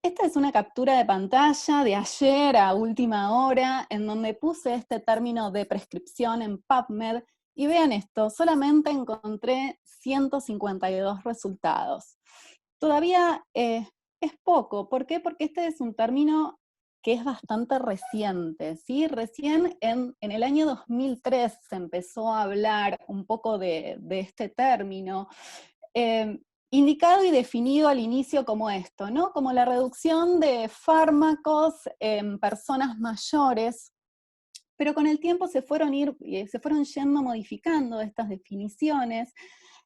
Esta es una captura de pantalla de ayer a última hora, en donde puse este término de prescripción en PubMed, y vean esto, solamente encontré 152 resultados. Todavía es poco, ¿por qué? Porque este es un término que es bastante reciente, ¿sí? Recién en el año 2003 se empezó a hablar un poco de este término, eh, indicado y definido al inicio como esto, ¿no? Como la reducción de fármacos en personas mayores, pero con el tiempo se fueron yendo modificando estas definiciones,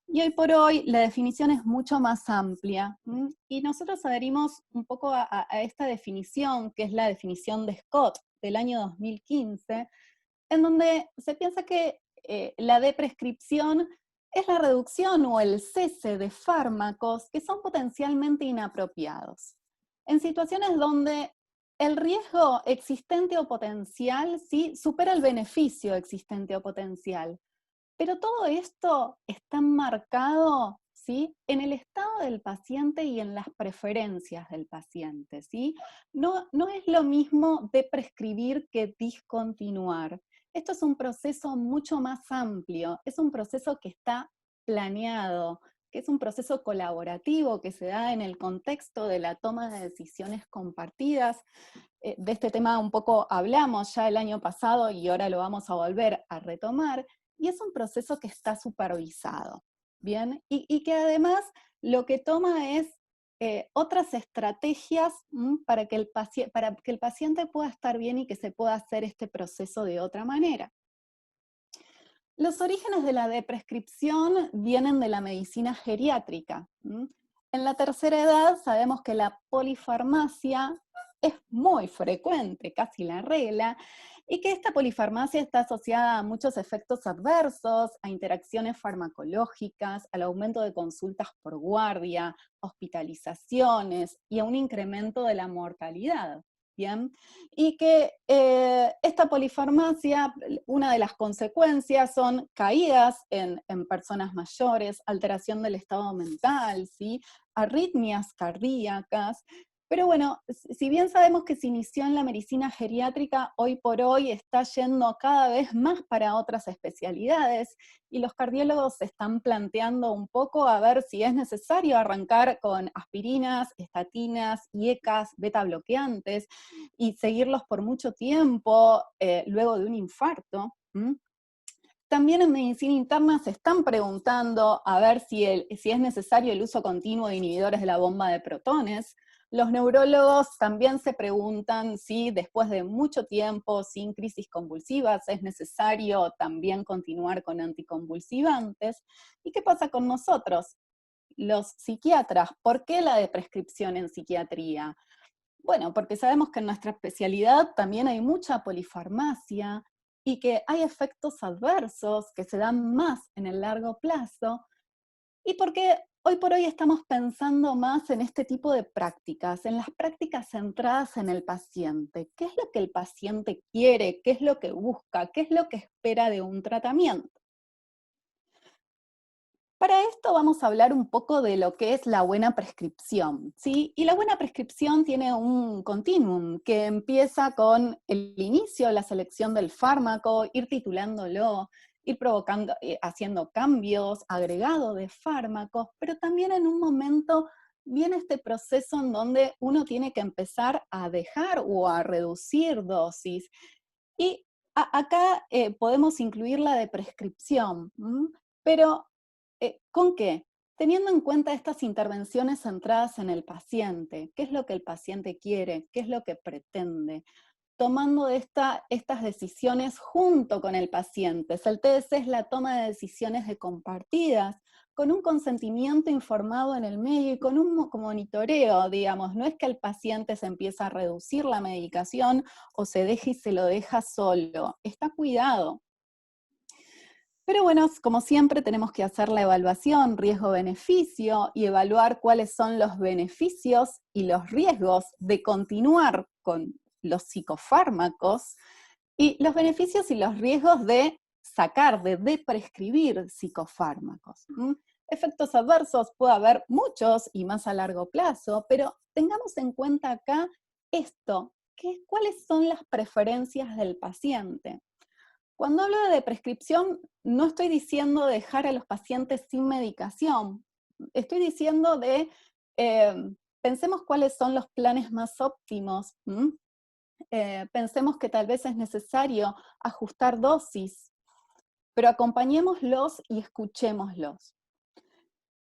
y hoy por hoy la definición es mucho más amplia, y nosotros adherimos un poco a esta definición, que es la definición de Scott del año 2015, en donde se piensa que la deprescripción es la reducción o el cese de fármacos que son potencialmente inapropiados. En situaciones donde el riesgo existente o potencial, ¿sí?, supera el beneficio existente o potencial. Pero todo esto está marcado, ¿sí?, en el estado del paciente y en las preferencias del paciente, ¿sí? No es lo mismo de prescribir que discontinuar. Esto es un proceso mucho más amplio, es un proceso que está planeado, que es un proceso colaborativo que se da en el contexto de la toma de decisiones compartidas. De este tema un poco hablamos ya el año pasado y ahora lo vamos a volver a retomar, y es un proceso que está supervisado, ¿bien? Y que además lo que toma es otras estrategias para que el paciente pueda estar bien y que se pueda hacer este proceso de otra manera. Los orígenes de la deprescripción vienen de la medicina geriátrica. En la tercera edad sabemos que la polifarmacia es muy frecuente, casi la regla, y que esta polifarmacia está asociada a muchos efectos adversos, a interacciones farmacológicas, al aumento de consultas por guardia, hospitalizaciones y a un incremento de la mortalidad. ¿Bien? Y que esta polifarmacia, una de las consecuencias son caídas en personas mayores, alteración del estado mental, ¿sí?, arritmias cardíacas. Pero bueno, si bien sabemos que se inició en la medicina geriátrica, hoy por hoy está yendo cada vez más para otras especialidades, y los cardiólogos se están planteando un poco a ver si es necesario arrancar con aspirinas, estatinas, IECAs, beta bloqueantes, y seguirlos por mucho tiempo luego de un infarto. También en medicina interna se están preguntando a ver si es necesario el uso continuo de inhibidores de la bomba de protones. Los neurólogos también se preguntan si después de mucho tiempo sin crisis convulsivas es necesario también continuar con anticonvulsivantes. ¿Y qué pasa con nosotros, los psiquiatras? ¿Por qué la de prescripción en psiquiatría? Bueno, porque sabemos que en nuestra especialidad también hay mucha polifarmacia y que hay efectos adversos que se dan más en el largo plazo, y porque hoy por hoy estamos pensando más en este tipo de prácticas, en las prácticas centradas en el paciente. ¿Qué es lo que el paciente quiere? ¿Qué es lo que busca? ¿Qué es lo que espera de un tratamiento? Para esto vamos a hablar un poco de lo que es la buena prescripción, ¿sí? Y la buena prescripción tiene un continuum que empieza con el inicio, la selección del fármaco, ir titulándolo, ir provocando, haciendo cambios, agregado de fármacos, pero también en un momento viene este proceso en donde uno tiene que empezar a dejar o a reducir dosis. Y acá podemos incluir la de prescripción, pero ¿con qué? Teniendo en cuenta estas intervenciones centradas en el paciente, qué es lo que el paciente quiere, qué es lo que pretende, tomando estas decisiones junto con el paciente. El TDC es la toma de decisiones compartidas, con un consentimiento informado en el medio y con un monitoreo, digamos. No es que el paciente se empieza a reducir la medicación o se deja y se lo deja solo. Está cuidado. Pero bueno, como siempre tenemos que hacer la evaluación riesgo-beneficio y evaluar cuáles son los beneficios y los riesgos de continuar con los psicofármacos, y los beneficios y los riesgos de prescribir psicofármacos. Efectos adversos puede haber muchos y más a largo plazo, pero tengamos en cuenta acá esto, cuáles son las preferencias del paciente. Cuando hablo de prescripción, no estoy diciendo dejar a los pacientes sin medicación, estoy diciendo eh, pensemos cuáles son los planes más óptimos, pensemos que tal vez es necesario ajustar dosis, pero acompañémoslos y escuchémoslos.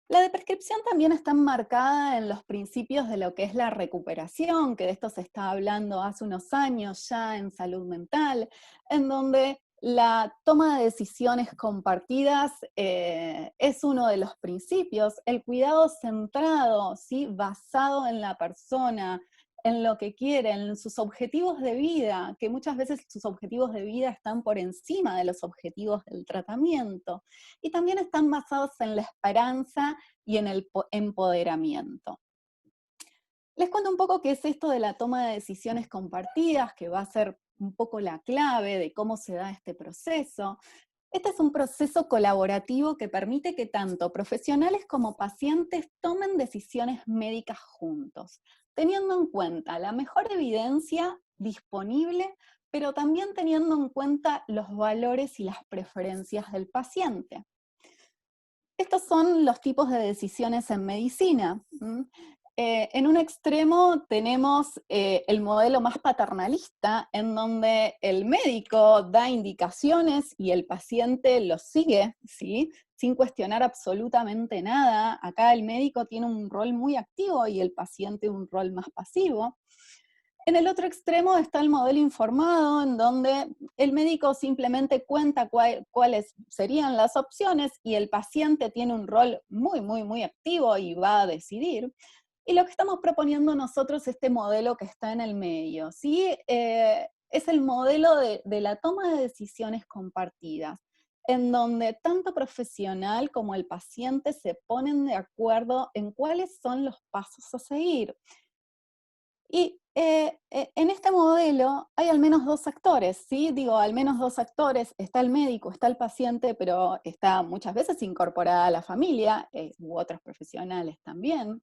La de prescripción también está enmarcada en los principios de lo que es la recuperación, que de esto se está hablando hace unos años ya en salud mental, en donde la toma de decisiones compartidas es uno de los principios, el cuidado centrado, ¿sí? Basado en la persona, en lo que quiere, en sus objetivos de vida, que muchas veces sus objetivos de vida están por encima de los objetivos del tratamiento, y también están basados en la esperanza y en el empoderamiento. Les cuento un poco qué es esto de la toma de decisiones compartidas, que va a ser un poco la clave de cómo se da este proceso. Este es un proceso colaborativo que permite que tanto profesionales como pacientes tomen decisiones médicas juntos, teniendo en cuenta la mejor evidencia disponible, pero también teniendo en cuenta los valores y las preferencias del paciente. Estos son los tipos de decisiones en medicina. En un extremo tenemos el modelo más paternalista, en donde el médico da indicaciones y el paciente los sigue, ¿sí? Sin cuestionar absolutamente nada. Acá el médico tiene un rol muy activo y el paciente un rol más pasivo. En el otro extremo está el modelo informado, en donde el médico simplemente cuenta cuáles serían las opciones y el paciente tiene un rol muy activo y va a decidir. Y lo que estamos proponiendo nosotros es este modelo que está en el medio, ¿sí? Es el modelo de la toma de decisiones compartidas, en donde tanto profesional como el paciente se ponen de acuerdo en cuáles son los pasos a seguir. Y en este modelo hay al menos dos actores, ¿sí? Digo, al menos dos actores, está el médico, está el paciente, pero está muchas veces incorporada la familia, u otros profesionales también.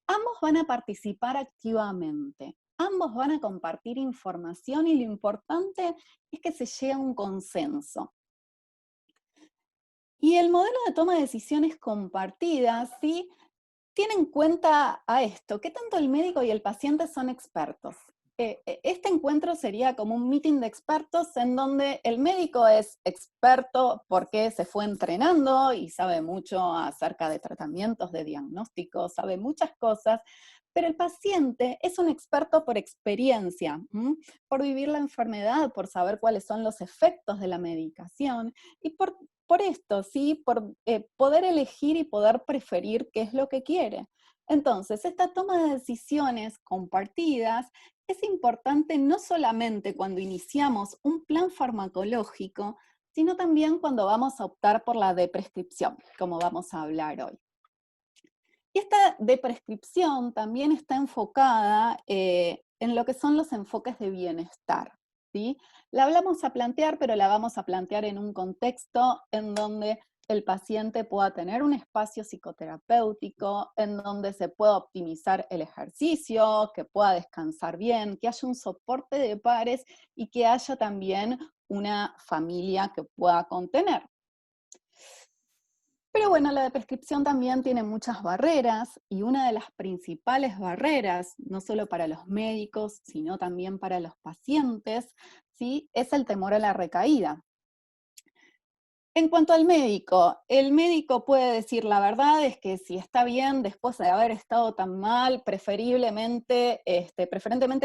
Ambos van a participar activamente, ambos van a compartir información y lo importante es que se llegue a un consenso. Y el modelo de toma de decisiones compartidas, ¿sí? Tiene en cuenta a esto, que tanto el médico y el paciente son expertos. Este encuentro sería como un meeting de expertos en donde el médico es experto porque se fue entrenando y sabe mucho acerca de tratamientos, de diagnósticos, sabe muchas cosas, pero el paciente es un experto por experiencia, por vivir la enfermedad, por saber cuáles son los efectos de la medicación y por esto, ¿sí? Por poder elegir y poder preferir qué es lo que quiere. Entonces, esta toma de decisiones compartidas es importante no solamente cuando iniciamos un plan farmacológico, sino también cuando vamos a optar por la de prescripción, como vamos a hablar hoy. Y esta de prescripción también está enfocada en lo que son los enfoques de bienestar, ¿sí? La vamos a plantear, pero la vamos a plantear en un contexto en donde el paciente pueda tener un espacio psicoterapéutico, en donde se pueda optimizar el ejercicio, que pueda descansar bien, que haya un soporte de pares y que haya también una familia que pueda contener. Pero bueno, la de prescripción también tiene muchas barreras y una de las principales barreras, no solo para los médicos, sino también para los pacientes, ¿sí? Es el temor a la recaída. En cuanto al médico, el médico puede decir la verdad es que si está bien después de haber estado tan mal, preferentemente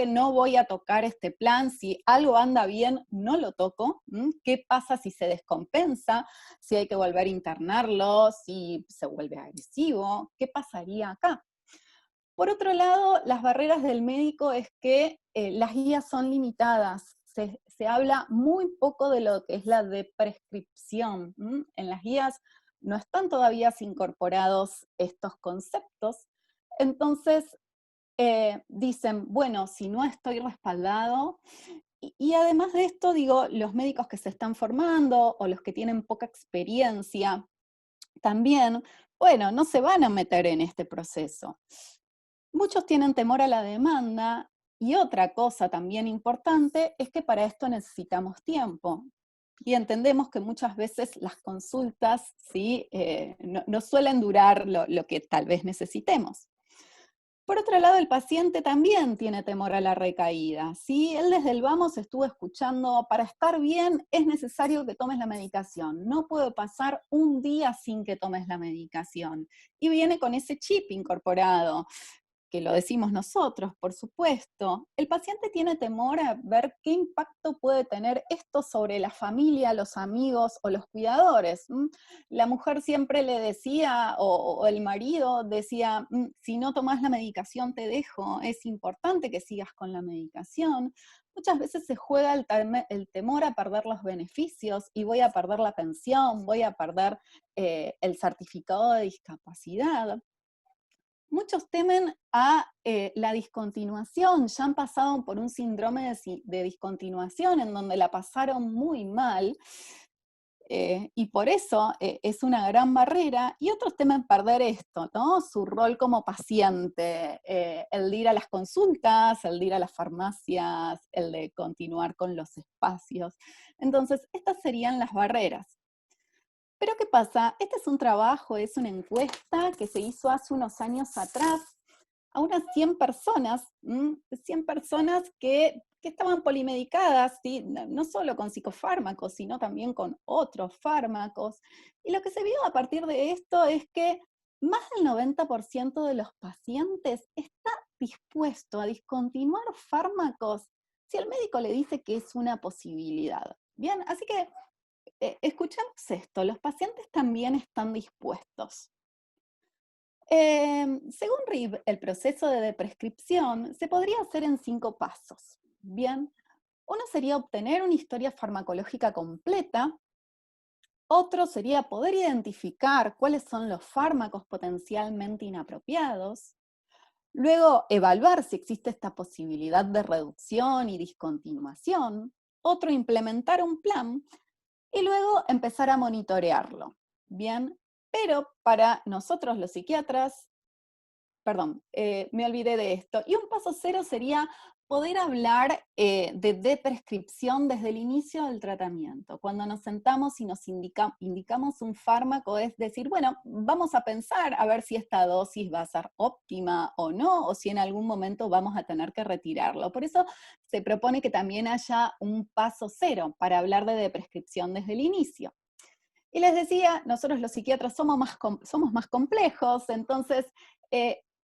no voy a tocar este plan, si algo anda bien, no lo toco. ¿Qué pasa si se descompensa? Si hay que volver a internarlo, si se vuelve agresivo, ¿qué pasaría acá? Por otro lado, las barreras del médico es que las guías son limitadas. Se habla muy poco de lo que es la de prescripción. En las guías no están todavía incorporados estos conceptos. Entonces, dicen, bueno, si no estoy respaldado, y además de esto, digo, los médicos que se están formando o los que tienen poca experiencia, también bueno, no se van a meter en este proceso. Muchos tienen temor a la demanda, y otra cosa también importante es que para esto necesitamos tiempo. Y entendemos que muchas veces las consultas, ¿sí? No suelen durar lo que tal vez necesitemos. Por otro lado, el paciente también tiene temor a la recaída, ¿sí? Él desde el vamos estuvo escuchando: para estar bien es necesario que tomes la medicación, no puede pasar un día sin que tomes la medicación. Y viene con ese chip incorporado, que lo decimos nosotros, por supuesto. El paciente tiene temor a ver qué impacto puede tener esto sobre la familia, los amigos o los cuidadores. La mujer siempre le decía, o el marido decía: si no tomas la medicación te dejo, es importante que sigas con la medicación. Muchas veces se juega el temor a perder los beneficios, y voy a perder la pensión, voy a perder el certificado de discapacidad. Muchos temen a la discontinuación, ya han pasado por un síndrome de discontinuación en donde la pasaron muy mal, y por eso es una gran barrera. Y otros temen perder esto, ¿no? Su rol como paciente, el de ir a las consultas, el de ir a las farmacias, el de continuar con los espacios. Entonces, estas serían las barreras. Pero ¿qué pasa? Este es un trabajo, es una encuesta que se hizo hace unos años atrás a unas 100 personas, 100 personas que estaban polimedicadas, ¿sí? No solo con psicofármacos, sino también con otros fármacos. Y lo que se vio a partir de esto es que más del 90% de los pacientes está dispuesto a discontinuar fármacos si el médico le dice que es una posibilidad. Bien, así que escuchemos esto: los pacientes también están dispuestos. Según RIB, el proceso de prescripción se podría hacer en 5 pasos. Bien, uno sería obtener una historia farmacológica completa. Otro sería poder identificar cuáles son los fármacos potencialmente inapropiados. Luego, evaluar si existe esta posibilidad de reducción y discontinuación. Otro, implementar un plan. Y luego empezar a monitorearlo. Bien, pero para nosotros los psiquiatras, perdón, me olvidé de esto. Y un paso cero sería poder hablar de prescripción desde el inicio del tratamiento. Cuando nos sentamos y nos indicamos un fármaco, es decir, bueno, vamos a pensar a ver si esta dosis va a ser óptima o no, o si en algún momento vamos a tener que retirarlo. Por eso se propone que también haya un paso cero para hablar de prescripción desde el inicio. Y les decía, nosotros los psiquiatras somos más complejos, entonces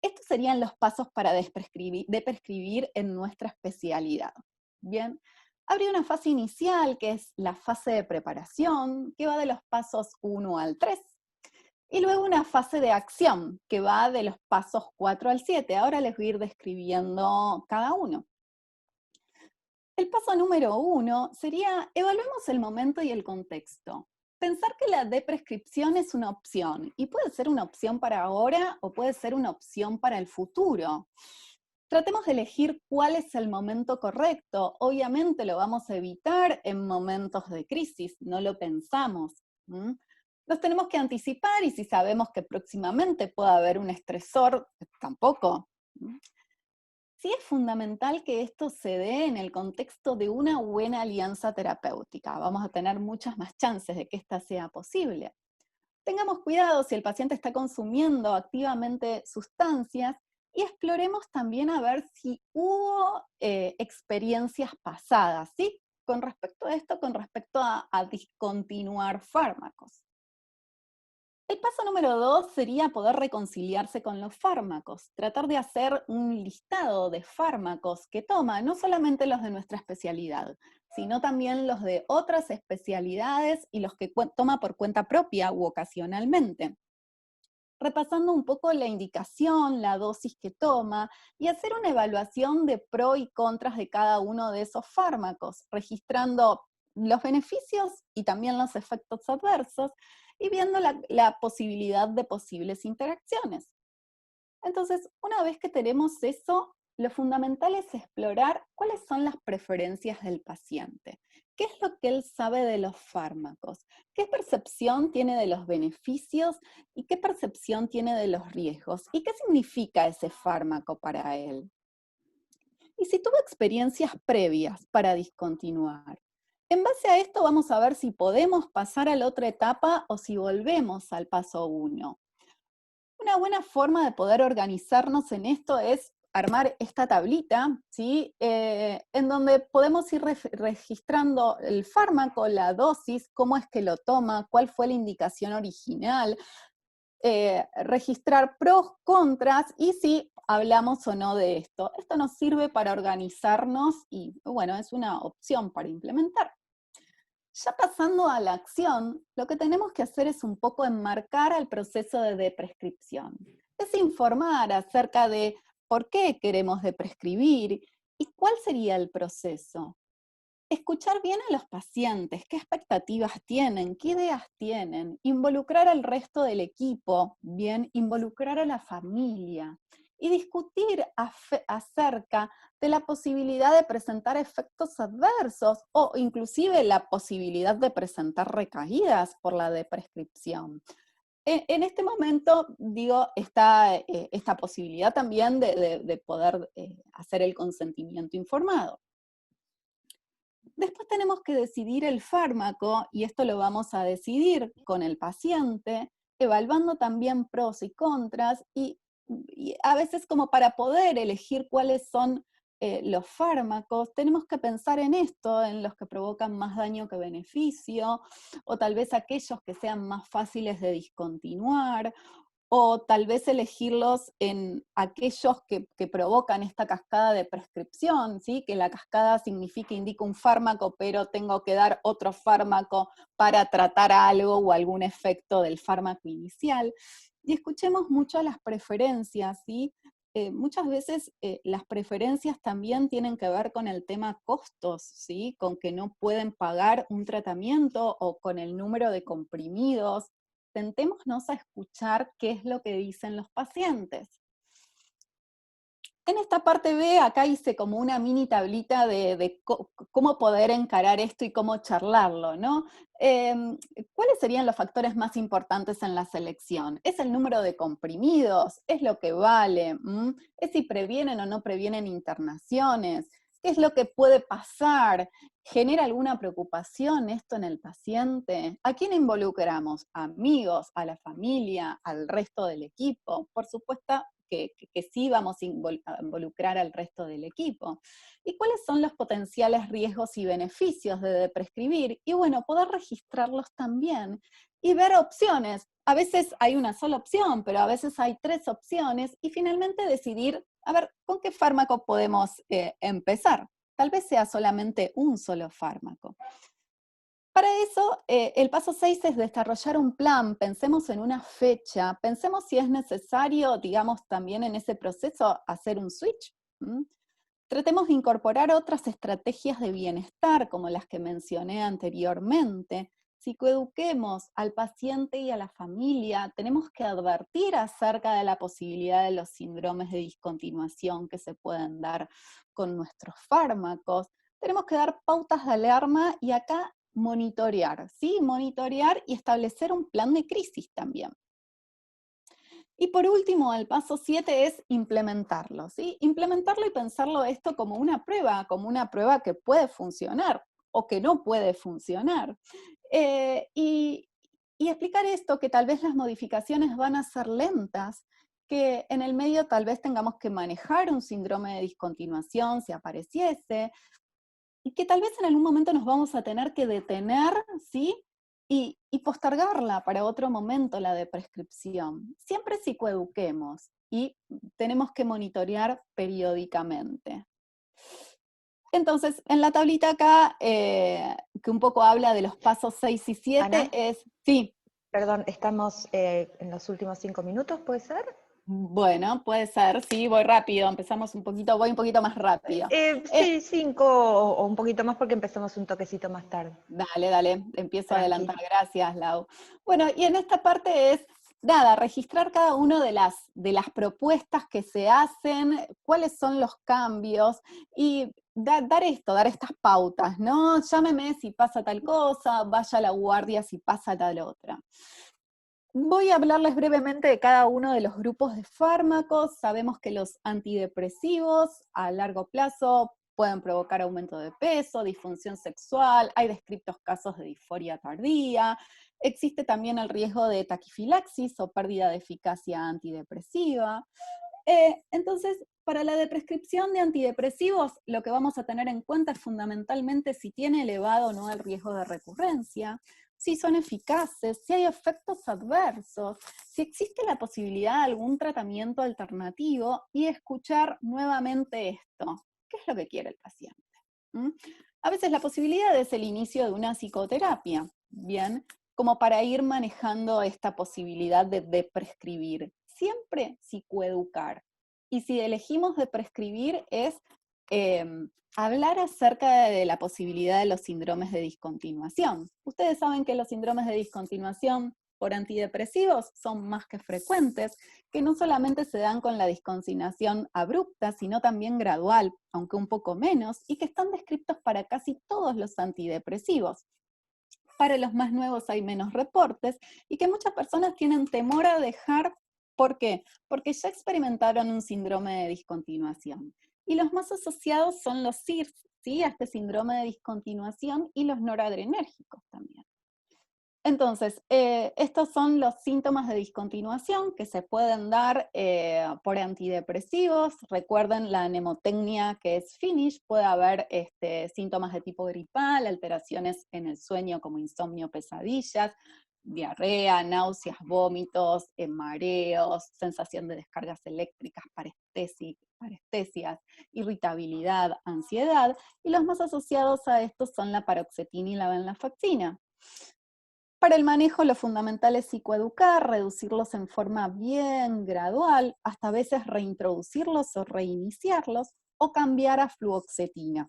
estos serían los pasos para prescribir en nuestra especialidad. Bien, habría una fase inicial, que es la fase de preparación, que va de los pasos 1 al 3, y luego una fase de acción, que va de los pasos 4 al 7. Ahora les voy a ir describiendo cada uno. El paso número 1 sería: evaluemos el momento y el contexto. Pensar que la deprescripción es una opción, y puede ser una opción para ahora o puede ser una opción para el futuro. Tratemos de elegir cuál es el momento correcto. Obviamente lo vamos a evitar en momentos de crisis, no lo pensamos. Nos tenemos que anticipar, y si sabemos que próximamente puede haber un estresor, tampoco. Sí, es fundamental que esto se dé en el contexto de una buena alianza terapéutica. Vamos a tener muchas más chances de que esta sea posible. Tengamos cuidado si el paciente está consumiendo activamente sustancias, y exploremos también a ver si hubo experiencias pasadas, ¿sí? Con respecto a esto, con respecto a discontinuar fármacos. El paso número 2 sería poder reconciliarse con los fármacos, tratar de hacer un listado de fármacos que toma, no solamente los de nuestra especialidad, sino también los de otras especialidades y los que toma por cuenta propia u ocasionalmente. Repasando un poco la indicación, la dosis que toma, y hacer una evaluación de pro y contras de cada uno de esos fármacos, registrando los beneficios y también los efectos adversos, y viendo la posibilidad de posibles interacciones. Entonces, una vez que tenemos eso, lo fundamental es explorar cuáles son las preferencias del paciente. ¿Qué es lo que él sabe de los fármacos? ¿Qué percepción tiene de los beneficios y qué percepción tiene de los riesgos? ¿Y qué significa ese fármaco para él? Y si tuvo experiencias previas para discontinuar. En base a esto vamos a ver si podemos pasar a la otra etapa o si volvemos al paso 1. Una buena forma de poder organizarnos en esto es armar esta tablita, ¿sí? En donde podemos ir registrando el fármaco, la dosis, cómo es que lo toma, cuál fue la indicación original, registrar pros, contras y si hablamos o no de esto. Esto nos sirve para organizarnos y, bueno, es una opción para implementar. Ya pasando a la acción, lo que tenemos que hacer es un poco enmarcar al proceso de deprescripción. Es informar acerca de por qué queremos deprescribir y cuál sería el proceso. Escuchar bien a los pacientes, qué expectativas tienen, qué ideas tienen, involucrar al resto del equipo, bien, involucrar a la familia y discutir acerca de la posibilidad de presentar efectos adversos o inclusive la posibilidad de presentar recaídas por la deprescripción. En este momento, digo, está esta posibilidad también de poder hacer el consentimiento informado. Después tenemos que decidir el fármaco, y esto lo vamos a decidir con el paciente, evaluando también pros y contras, y a veces como para poder elegir cuáles son los fármacos, tenemos que pensar en esto, en los que provocan más daño que beneficio, o tal vez aquellos que sean más fáciles de discontinuar, o tal vez elegirlos en aquellos que provocan esta cascada de prescripción, ¿sí? Que la cascada indica un fármaco, pero tengo que dar otro fármaco para tratar algo o algún efecto del fármaco inicial. Y escuchemos mucho las preferencias, ¿sí? Muchas veces las preferencias también tienen que ver con el tema costos, ¿sí? Con que no pueden pagar un tratamiento o con el número de comprimidos. Sentémonos a escuchar qué es lo que dicen los pacientes. En esta parte B, acá hice como una mini tablita de cómo poder encarar esto y cómo charlarlo, ¿no? ¿Cuáles serían los factores más importantes en la selección? ¿Es el número de comprimidos? ¿Es lo que vale? ¿Es si previenen o no previenen internaciones? ¿Qué es lo que puede pasar? ¿Genera alguna preocupación esto en el paciente? ¿A quién involucramos? ¿Amigos? ¿A la familia? ¿Al resto del equipo? Por supuesto que sí vamos a involucrar al resto del equipo. ¿Y cuáles son los potenciales riesgos y beneficios de prescribir? Y bueno, poder registrarlos también y ver opciones. A veces hay una sola opción, pero a veces hay 3 opciones y finalmente decidir, a ver, ¿con qué fármaco podemos empezar? Tal vez sea solamente un solo fármaco. Para eso, el paso 6 es desarrollar un plan, pensemos en una fecha, pensemos si es necesario, digamos, también en ese proceso hacer un switch. Tratemos de incorporar otras estrategias de bienestar, como las que mencioné anteriormente. Psicoeduquemos al paciente y a la familia, tenemos que advertir acerca de la posibilidad de los síndromes de discontinuación que se pueden dar con nuestros fármacos. Tenemos que dar pautas de alarma y acá monitorear, ¿sí? Monitorear y establecer un plan de crisis también. Y por último, el paso 7 es implementarlo, ¿sí? Implementarlo y pensarlo esto como una prueba que puede funcionar o que no puede funcionar. Y explicar esto, que tal vez las modificaciones van a ser lentas, que en el medio tal vez tengamos que manejar un síndrome de discontinuación si apareciese, y que tal vez en algún momento nos vamos a tener que detener, ¿sí? Y postergarla para otro momento, la de prescripción. Siempre psicoeduquemos y tenemos que monitorear periódicamente. Entonces, en la tablita acá, que un poco habla de los pasos 6 y 7, Ana, sí. perdón, estamos en los últimos 5 minutos, ¿puede ser? Bueno, puede ser, sí, voy rápido, voy un poquito más rápido. Sí, 5 o un poquito más porque empezamos un toquecito más tarde. Dale, empiezo a Tranqui. adelantar, gracias Lau. Bueno, y en esta parte es nada, registrar cada una de las propuestas que se hacen, cuáles son los cambios, y dar estas pautas, ¿no? Llámeme si pasa tal cosa, vaya a la guardia si pasa tal otra. Voy a hablarles brevemente de cada uno de los grupos de fármacos. Sabemos que los antidepresivos a largo plazo pueden provocar aumento de peso, disfunción sexual, hay descritos casos de disforia tardía, existe también el riesgo de taquifilaxis o pérdida de eficacia antidepresiva. Entonces, para la prescripción de antidepresivos, lo que vamos a tener en cuenta es fundamentalmente si tiene elevado o no el riesgo de recurrencia, si son eficaces, si hay efectos adversos, si existe la posibilidad de algún tratamiento alternativo, y escuchar nuevamente esto. ¿Qué es lo que quiere el paciente? ¿Mm? A veces la posibilidad es el inicio de una psicoterapia, ¿bien? Como para ir manejando esta posibilidad de prescribir. Siempre psicoeducar. Y si elegimos de prescribir es hablar acerca de la posibilidad de los síndromes de discontinuación. Ustedes saben que los síndromes de discontinuación por antidepresivos son más que frecuentes, que no solamente se dan con la discontinuación abrupta, sino también gradual, aunque un poco menos, y que están descritos para casi todos los antidepresivos. Para los más nuevos hay menos reportes, y que muchas personas tienen temor a dejar. ¿Por qué? Porque ya experimentaron un síndrome de discontinuación. Y los más asociados son los SIRS, ¿sí? A este síndrome de discontinuación, y los noradrenérgicos también. Entonces, estos son los síntomas de discontinuación que se pueden dar por antidepresivos. Recuerden la mnemotecnia que es FINISH, puede haber síntomas de tipo gripal, alteraciones en el sueño como insomnio, pesadillas, diarrea, náuseas, vómitos, mareos, sensación de descargas eléctricas, parestesias, irritabilidad, ansiedad, y los más asociados a estos son la paroxetina y la venlafaxina. Para el manejo lo fundamental es psicoeducar, reducirlos en forma bien gradual, hasta a veces reintroducirlos o reiniciarlos, o cambiar a fluoxetina.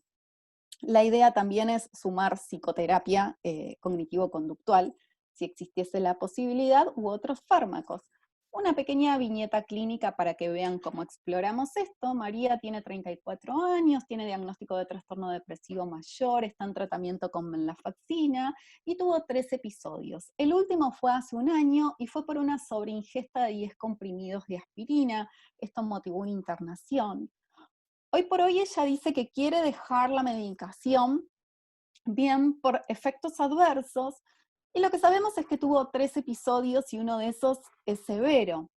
La idea también es sumar psicoterapia cognitivo-conductual, si existiese la posibilidad, u otros fármacos. Una pequeña viñeta clínica para que vean cómo exploramos esto. María tiene 34 años, tiene diagnóstico de trastorno depresivo mayor, está en tratamiento con venlafaxina y tuvo 3 episodios. El último fue hace un año y fue por una sobreingesta de 10 comprimidos de aspirina. Esto motivó una internación. Hoy por hoy ella dice que quiere dejar la medicación, bien por efectos adversos, y lo que sabemos es que tuvo 3 episodios y uno de esos es severo.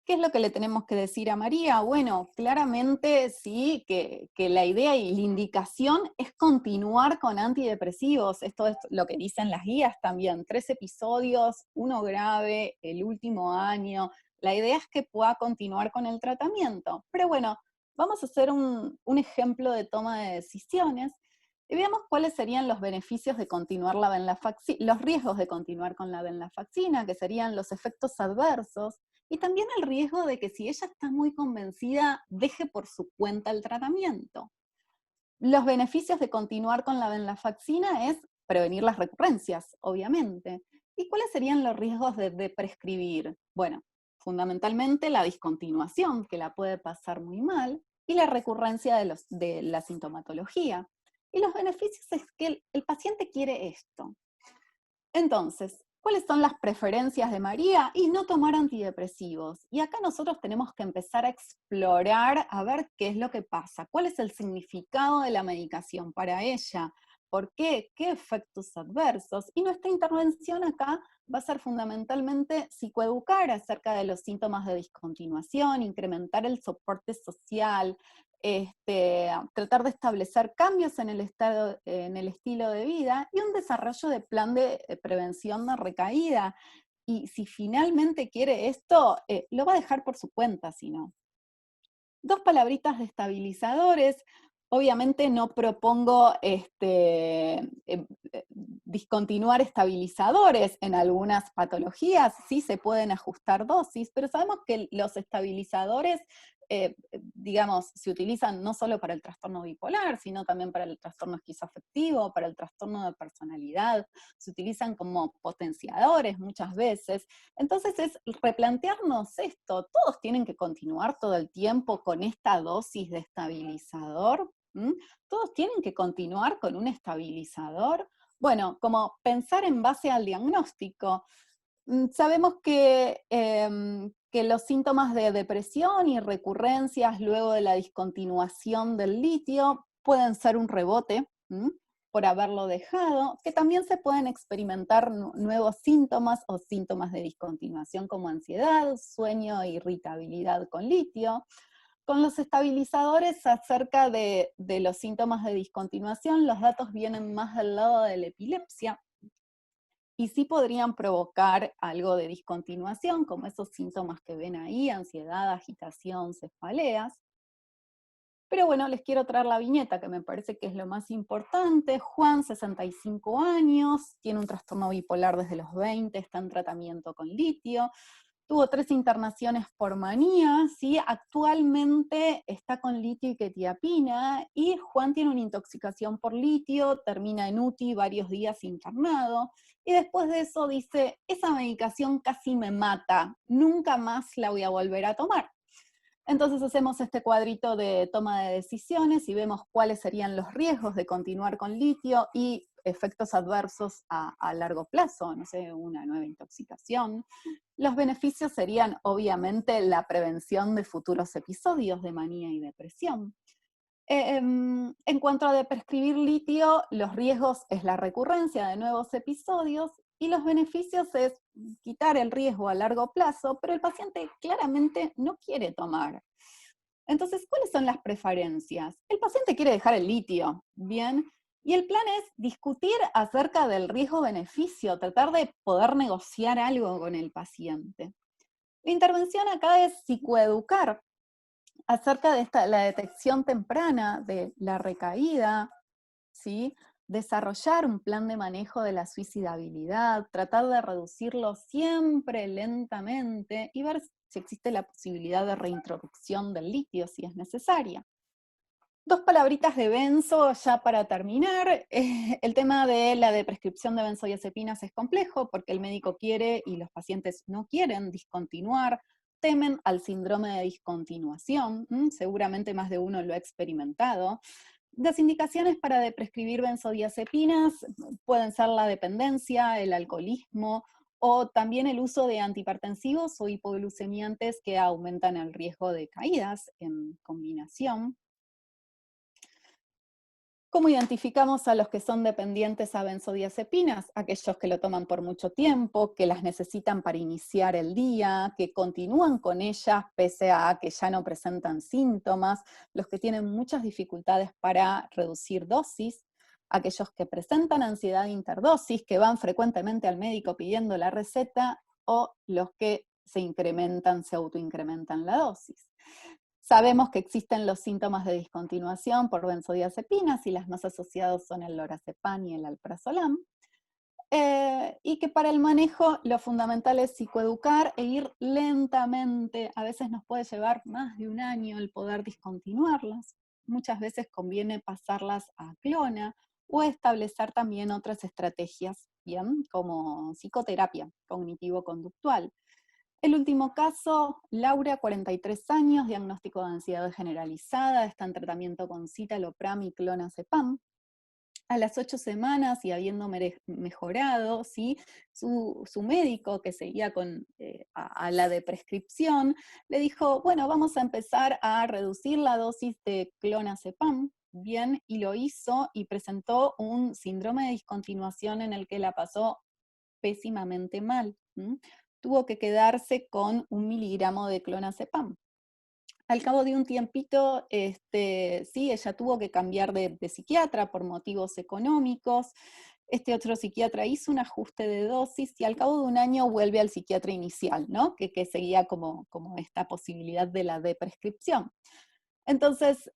¿Qué es lo que le tenemos que decir a María? Bueno, claramente sí, que la idea y la indicación es continuar con antidepresivos. Esto es lo que dicen las guías también. 3 episodios, uno grave, el último año. La idea es que pueda continuar con el tratamiento. Pero bueno, vamos a hacer un ejemplo de toma de decisiones y veamos cuáles serían los beneficios de continuar la venlafaxina, los riesgos de continuar con la venlafaxina, que serían los efectos adversos, y también el riesgo de que si ella está muy convencida, deje por su cuenta el tratamiento. Los beneficios de continuar con la venlafaxina es prevenir las recurrencias, obviamente. ¿Y cuáles serían los riesgos de prescribir? Bueno, fundamentalmente la discontinuación, que la puede pasar muy mal, y la recurrencia de la sintomatología. Y los beneficios es que el paciente quiere esto. Entonces, ¿cuáles son las preferencias de María? Y no tomar antidepresivos. Y acá nosotros tenemos que empezar a explorar, a ver qué es lo que pasa, cuál es el significado de la medicación para ella, por qué, qué efectos adversos. Y nuestra intervención acá va a ser fundamentalmente psicoeducar acerca de los síntomas de discontinuación, incrementar el soporte social, tratar de establecer cambios en el estilo de vida y un desarrollo de plan de prevención de recaída. Y si finalmente quiere esto, lo va a dejar por su cuenta, si no. 2 palabritas de estabilizadores. Obviamente no propongo discontinuar estabilizadores en algunas patologías, sí se pueden ajustar dosis, pero sabemos que los estabilizadores digamos, se utilizan no solo para el trastorno bipolar, sino también para el trastorno esquizoafectivo, para el trastorno de personalidad, se utilizan como potenciadores muchas veces. Entonces es replantearnos esto, ¿todos tienen que continuar todo el tiempo con esta dosis de estabilizador? ¿Mm? ¿Todos tienen que continuar con un estabilizador? Bueno, como pensar en base al diagnóstico. Sabemos que los síntomas de depresión y recurrencias luego de la discontinuación del litio pueden ser un rebote, por haberlo dejado, que también se pueden experimentar nuevos síntomas o síntomas de discontinuación como ansiedad, sueño e irritabilidad con litio. Con los estabilizadores acerca de los síntomas de discontinuación, los datos vienen más del lado de la epilepsia, y sí podrían provocar algo de discontinuación, como esos síntomas que ven ahí, ansiedad, agitación, cefaleas. Pero bueno, les quiero traer la viñeta, que me parece que es lo más importante. Juan, 65 años, tiene un trastorno bipolar desde los 20, está en tratamiento con litio, tuvo 3 internaciones por manía, ¿sí? Actualmente está con litio y quetiapina, y Juan tiene una intoxicación por litio, termina en UTI varios días internado, y después de eso dice, esa medicación casi me mata, nunca más la voy a volver a tomar. Entonces hacemos este cuadrito de toma de decisiones y vemos cuáles serían los riesgos de continuar con litio y efectos adversos a largo plazo, no sé, una nueva intoxicación. Los beneficios serían obviamente la prevención de futuros episodios de manía y depresión. En cuanto a de prescribir litio, los riesgos es la recurrencia de nuevos episodios y los beneficios es quitar el riesgo a largo plazo, pero el paciente claramente no quiere tomar. Entonces, ¿cuáles son las preferencias? El paciente quiere dejar el litio, ¿bien? Y el plan es discutir acerca del riesgo-beneficio, tratar de poder negociar algo con el paciente. La intervención acá es psicoeducar acerca de la detección temprana de la recaída, ¿sí? Desarrollar un plan de manejo de la suicidabilidad, tratar de reducirlo siempre lentamente y ver si existe la posibilidad de reintroducción del litio si es necesaria. 2 palabritas de benzo ya para terminar. El tema de la de prescripción de benzodiazepinas es complejo porque el médico quiere y los pacientes no quieren discontinuar, temen al síndrome de discontinuación, seguramente más de uno lo ha experimentado. Las indicaciones para de prescribir benzodiazepinas pueden ser la dependencia, el alcoholismo, o también el uso de antihipertensivos o hipoglucemiantes que aumentan el riesgo de caídas en combinación. ¿Cómo identificamos a los que son dependientes a benzodiazepinas? Aquellos que lo toman por mucho tiempo, que las necesitan para iniciar el día, que continúan con ellas pese a que ya no presentan síntomas, los que tienen muchas dificultades para reducir dosis, aquellos que presentan ansiedad interdosis, que van frecuentemente al médico pidiendo la receta, o los que se autoincrementan la dosis. Sabemos que existen los síntomas de discontinuación por benzodiazepinas y las más asociados son el lorazepam y el alprazolam. Y que para el manejo lo fundamental es psicoeducar e ir lentamente. A veces nos puede llevar más de un año el poder discontinuarlas. Muchas veces conviene pasarlas a clona o establecer también otras estrategias, ¿bien? Como psicoterapia cognitivo-conductual. El último caso, Laura, 43 años, diagnóstico de ansiedad generalizada, está en tratamiento con citalopram y clonazepam. A las 8 semanas y habiendo mejorado, ¿sí? Su médico, que seguía a la de prescripción, le dijo, bueno, vamos a empezar a reducir la dosis de clonazepam, bien, y lo hizo y presentó un síndrome de discontinuación en el que la pasó pésimamente mal. Tuvo que quedarse con 1 miligramo de clonazepam. Al cabo de un tiempito, sí, ella tuvo que cambiar de psiquiatra por motivos económicos. Este otro psiquiatra hizo un ajuste de dosis y al cabo de un año vuelve al psiquiatra inicial, ¿no? Que seguía como esta posibilidad de la deprescripción. Entonces,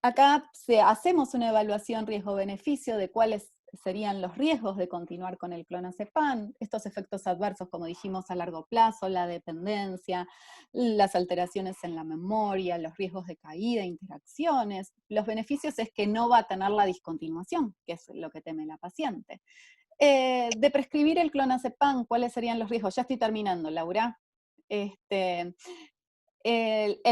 acá hacemos una evaluación riesgo-beneficio de cuáles serían los riesgos de continuar con el clonazepam, estos efectos adversos, como dijimos, a largo plazo, la dependencia, las alteraciones en la memoria, los riesgos de caída, interacciones. Los beneficios es que no va a tener la discontinuación, que es lo que teme la paciente. De prescribir el clonazepam, ¿cuáles serían los riesgos? Ya estoy terminando, Laura. El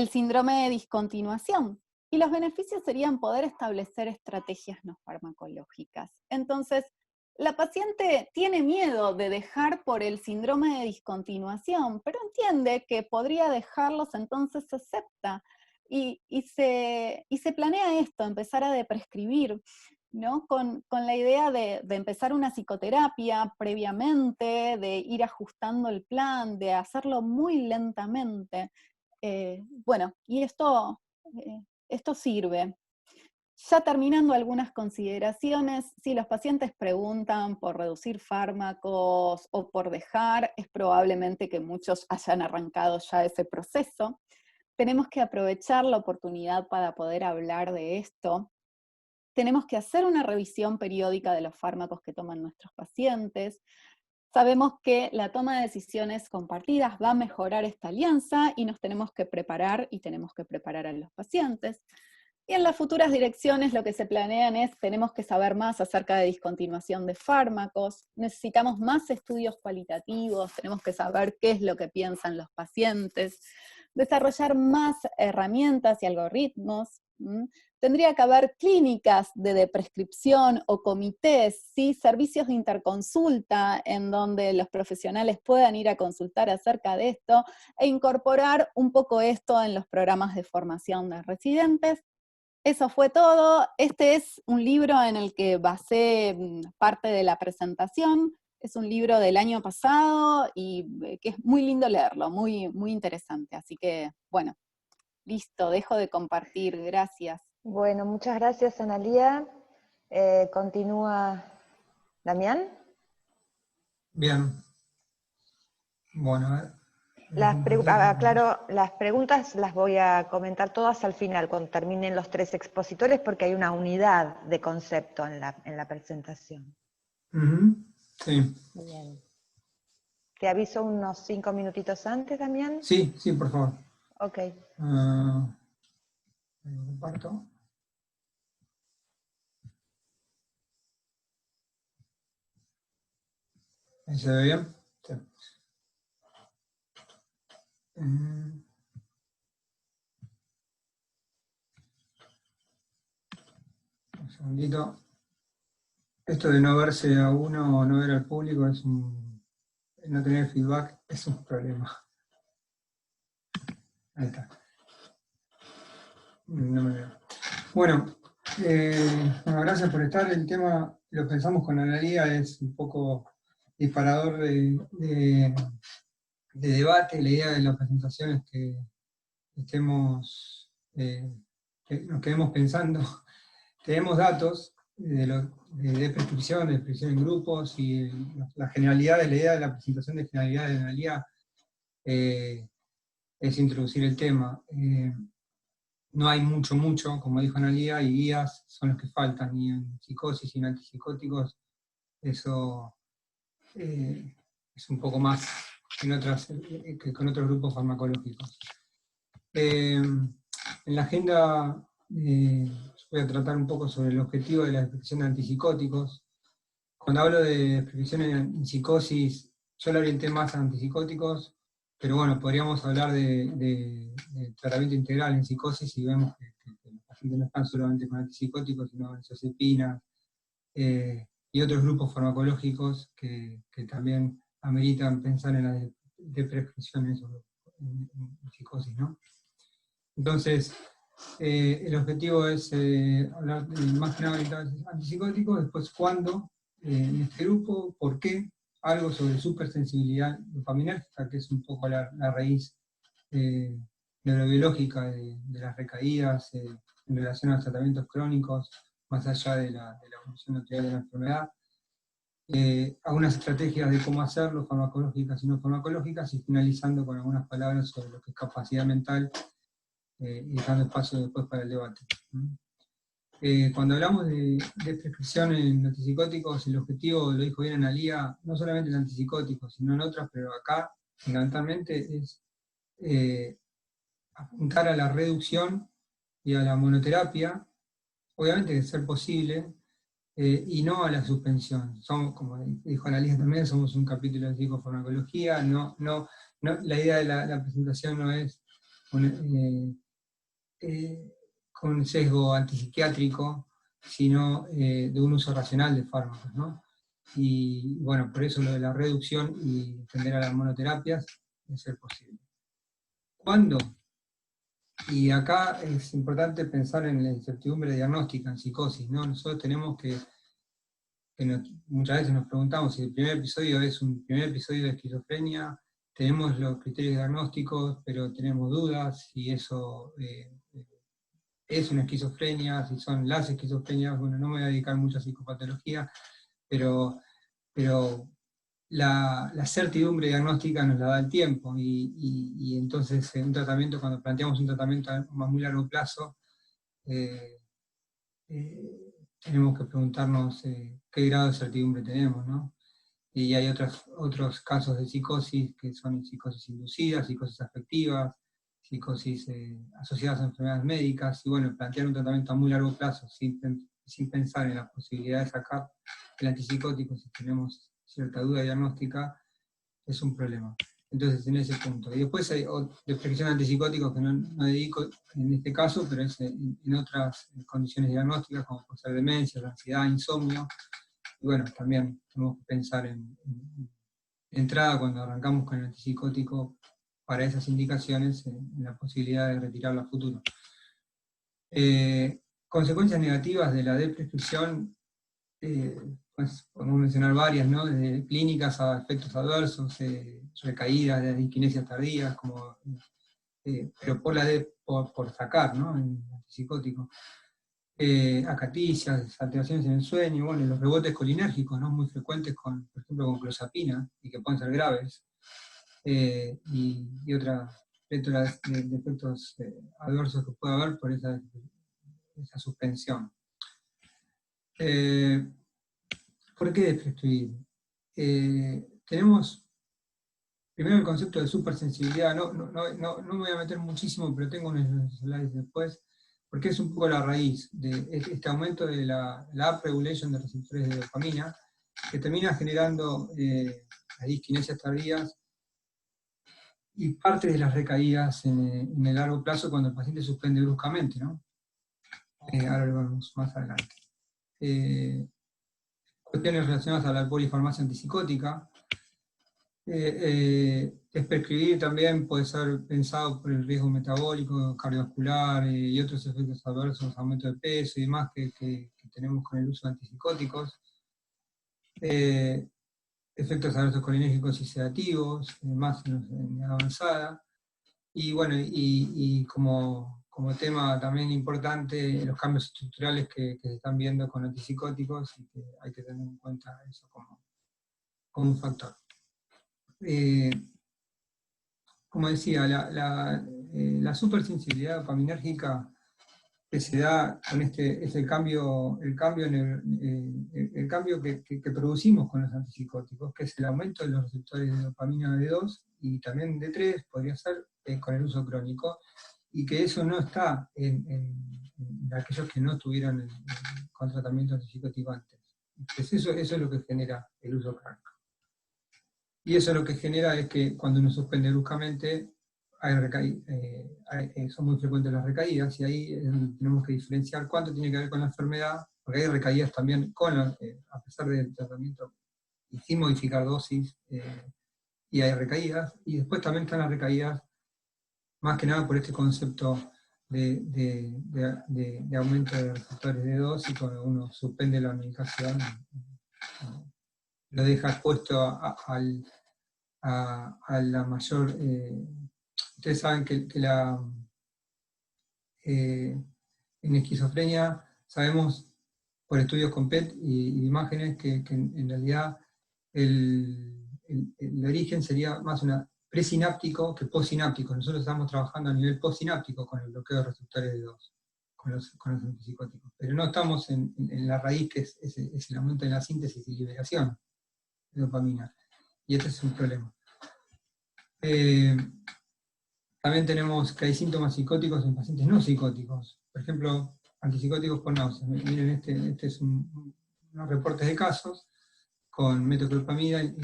síndrome de discontinuación. Y los beneficios serían poder establecer estrategias no farmacológicas. Entonces, la paciente tiene miedo de dejar por el síndrome de discontinuación, pero entiende que podría dejarlos, entonces se acepta. Y se planea esto, empezar a prescribir, ¿no? Con la idea de empezar una psicoterapia previamente, de ir ajustando el plan, de hacerlo muy lentamente. Bueno, y esto sirve. Ya terminando algunas consideraciones, si los pacientes preguntan por reducir fármacos o por dejar, es probablemente que muchos hayan arrancado ya ese proceso. Tenemos que aprovechar la oportunidad para poder hablar de esto. Tenemos que hacer una revisión periódica de los fármacos que toman nuestros pacientes. Sabemos que la toma de decisiones compartidas va a mejorar esta alianza y nos tenemos que preparar y tenemos que preparar a los pacientes. Y en las futuras direcciones lo que se planean es, tenemos que saber más acerca de discontinuación de fármacos, necesitamos más estudios cualitativos, tenemos que saber qué es lo que piensan los pacientes, desarrollar más herramientas y algoritmos. Tendría que haber clínicas de prescripción o comités, ¿sí? Servicios de interconsulta en donde los profesionales puedan ir a consultar acerca de esto e incorporar un poco esto en los programas de formación de residentes. Eso fue todo. Este es un libro en el que basé parte de la presentación. Es un libro del año pasado y que es muy lindo leerlo, muy, muy interesante. Así que, bueno, listo, dejo de compartir. Gracias. Bueno, muchas gracias, Analía. Continúa Damián. Bien. Bueno, a ver. Claro, las preguntas las voy a comentar todas al final, cuando terminen los 3 expositores, porque hay una unidad de concepto en la presentación. Sí. Bien. ¿Te aviso unos 5 minutitos antes, Damián? Sí, sí, por favor. Ok. Comparto. ¿Ahí se ve bien? Sí. Un segundito. Esto de no verse a uno o no ver al público es no tener feedback es un problema. Ahí está. No me veo. Bueno, gracias por estar. El tema, lo pensamos con Analía, es un poco disparador de debate. La idea de la presentación es que nos quedemos pensando. Tenemos datos de prescripción en grupos, y la generalidad de la idea de la presentación de generalidad de Analía es introducir el tema. No hay mucho, como dijo Analía, y guías son los que faltan, y en psicosis y en antipsicóticos eso es un poco más que con otros grupos farmacológicos. En la agenda voy a tratar un poco sobre el objetivo de la prescripción de antipsicóticos. Cuando hablo de prescripción en psicosis, yo lo orienté más a antipsicóticos, pero bueno, podríamos hablar de tratamiento integral en psicosis, y vemos que los pacientes no están solamente con antipsicóticos, sino benzodiazepinas y otros grupos farmacológicos que también ameritan pensar en la de prescripción en psicosis, ¿no? Entonces, el objetivo es hablar más que nada de antipsicóticos, después cuándo en este grupo, por qué, algo sobre supersensibilidad dopaminérgica, que es un poco la raíz neurobiológica de las recaídas en relación a los tratamientos crónicos, más allá de la evolución natural de la enfermedad. Algunas estrategias de cómo hacerlo, farmacológicas y no farmacológicas, y finalizando con algunas palabras sobre lo que es capacidad mental, y dejando espacio después para el debate. Cuando hablamos de prescripción en antipsicóticos, el objetivo, lo dijo bien Analía, no solamente en antipsicóticos, sino en otras, pero acá fundamentalmente es apuntar a la reducción y a la monoterapia, obviamente de ser posible, y no a la suspensión. Somos, como dijo Analía también, somos un capítulo de psicofarmacología, la idea de la presentación no es con un sesgo antipsiquiátrico, sino de un uso racional de fármacos, ¿no? Y bueno, por eso lo de la reducción y tender a las monoterapias es ser posible. ¿Cuándo? Y acá es importante pensar en la incertidumbre diagnóstica en psicosis, ¿no? Nosotros tenemos muchas veces nos preguntamos si el primer episodio es un primer episodio de esquizofrenia, tenemos los criterios diagnósticos, pero tenemos dudas si eso es una esquizofrenia, si son las esquizofrenias. Bueno, no me voy a dedicar mucho a psicopatología, pero la certidumbre diagnóstica nos la da el tiempo, y entonces un tratamiento, cuando planteamos un tratamiento a muy largo plazo, tenemos que preguntarnos qué grado de certidumbre tenemos, ¿no? Y hay otros casos de psicosis que son psicosis inducidas, psicosis afectivas, psicosis asociadas a enfermedades médicas, y bueno, plantear un tratamiento a muy largo plazo sin pensar en la posibilidad de sacar el antipsicótico si tenemos cierta duda diagnóstica es un problema. Entonces, en ese punto. Y después hay de prescripción de antipsicóticos que no dedico en este caso, pero es en otras condiciones diagnósticas, como puede ser demencia, ansiedad, insomnio. Y bueno, también tenemos que pensar en entrada, cuando arrancamos con el antipsicótico, para esas indicaciones, en la posibilidad de retirarlo a futuro. Consecuencias negativas de la prescripción, pues podemos mencionar varias, ¿no? Desde clínicas a efectos adversos, recaídas de disquinesias tardías, pero por sacar, ¿no? En antipsicótico. Acaticias, alteraciones en el sueño, bueno, los rebotes colinérgicos, ¿no? Muy frecuentes, por ejemplo, con clozapina, y que pueden ser graves, y otras plétoras de efectos adversos que puede haber por esa suspensión. ¿Por qué prescribir? Tenemos primero el concepto de supersensibilidad. No me voy a meter muchísimo, pero tengo unos slides después, porque es un poco la raíz de este aumento de la upregulation de receptores de dopamina, que termina generando las disquinesias tardías y parte de las recaídas en el largo plazo cuando el paciente suspende bruscamente, ¿no? Ahora lo vemos más adelante. Cuestiones relacionadas a la polifarmacia antipsicótica. Prescribir también puede ser pensado por el riesgo metabólico, cardiovascular, y otros efectos adversos, aumento de peso y demás que tenemos con el uso de antipsicóticos. Efectos adversos colinérgicos y sedativos, más en avanzada. Y bueno, y como tema también importante, los cambios estructurales que se están viendo con antipsicóticos, y que hay que tener en cuenta eso como un factor. Como decía, la supersensibilidad dopaminérgica que se da con es el cambio que producimos con los antipsicóticos, que es el aumento de los receptores de dopamina D2 y también D3, podría ser con el uso crónico, y que eso no está en aquellos que no tuvieron con tratamiento antipsicótico antes. Entonces eso es lo que genera el uso crónico. Y eso lo que genera es que cuando uno suspende bruscamente, son muy frecuentes las recaídas, y ahí tenemos que diferenciar cuánto tiene que ver con la enfermedad, porque hay recaídas también a pesar del tratamiento, y sin modificar dosis, y hay recaídas, y después también están las recaídas, más que nada por este concepto de aumento de receptores de dosis, cuando uno suspende la medicación, lo deja expuesto a la mayor... ustedes saben que en esquizofrenia sabemos por estudios con PET y imágenes que en realidad el origen sería más presináptico que postsináptico. Nosotros estamos trabajando a nivel postsináptico con el bloqueo de receptores de D2, los antipsicóticos. Pero no estamos en la raíz, que es el aumento de la síntesis y liberación de dopamina. Y este es un problema. También tenemos que hay síntomas psicóticos en pacientes no psicóticos. Por ejemplo, antipsicóticos por náuseas. Miren, este es unos reportes de casos con metoclopramida y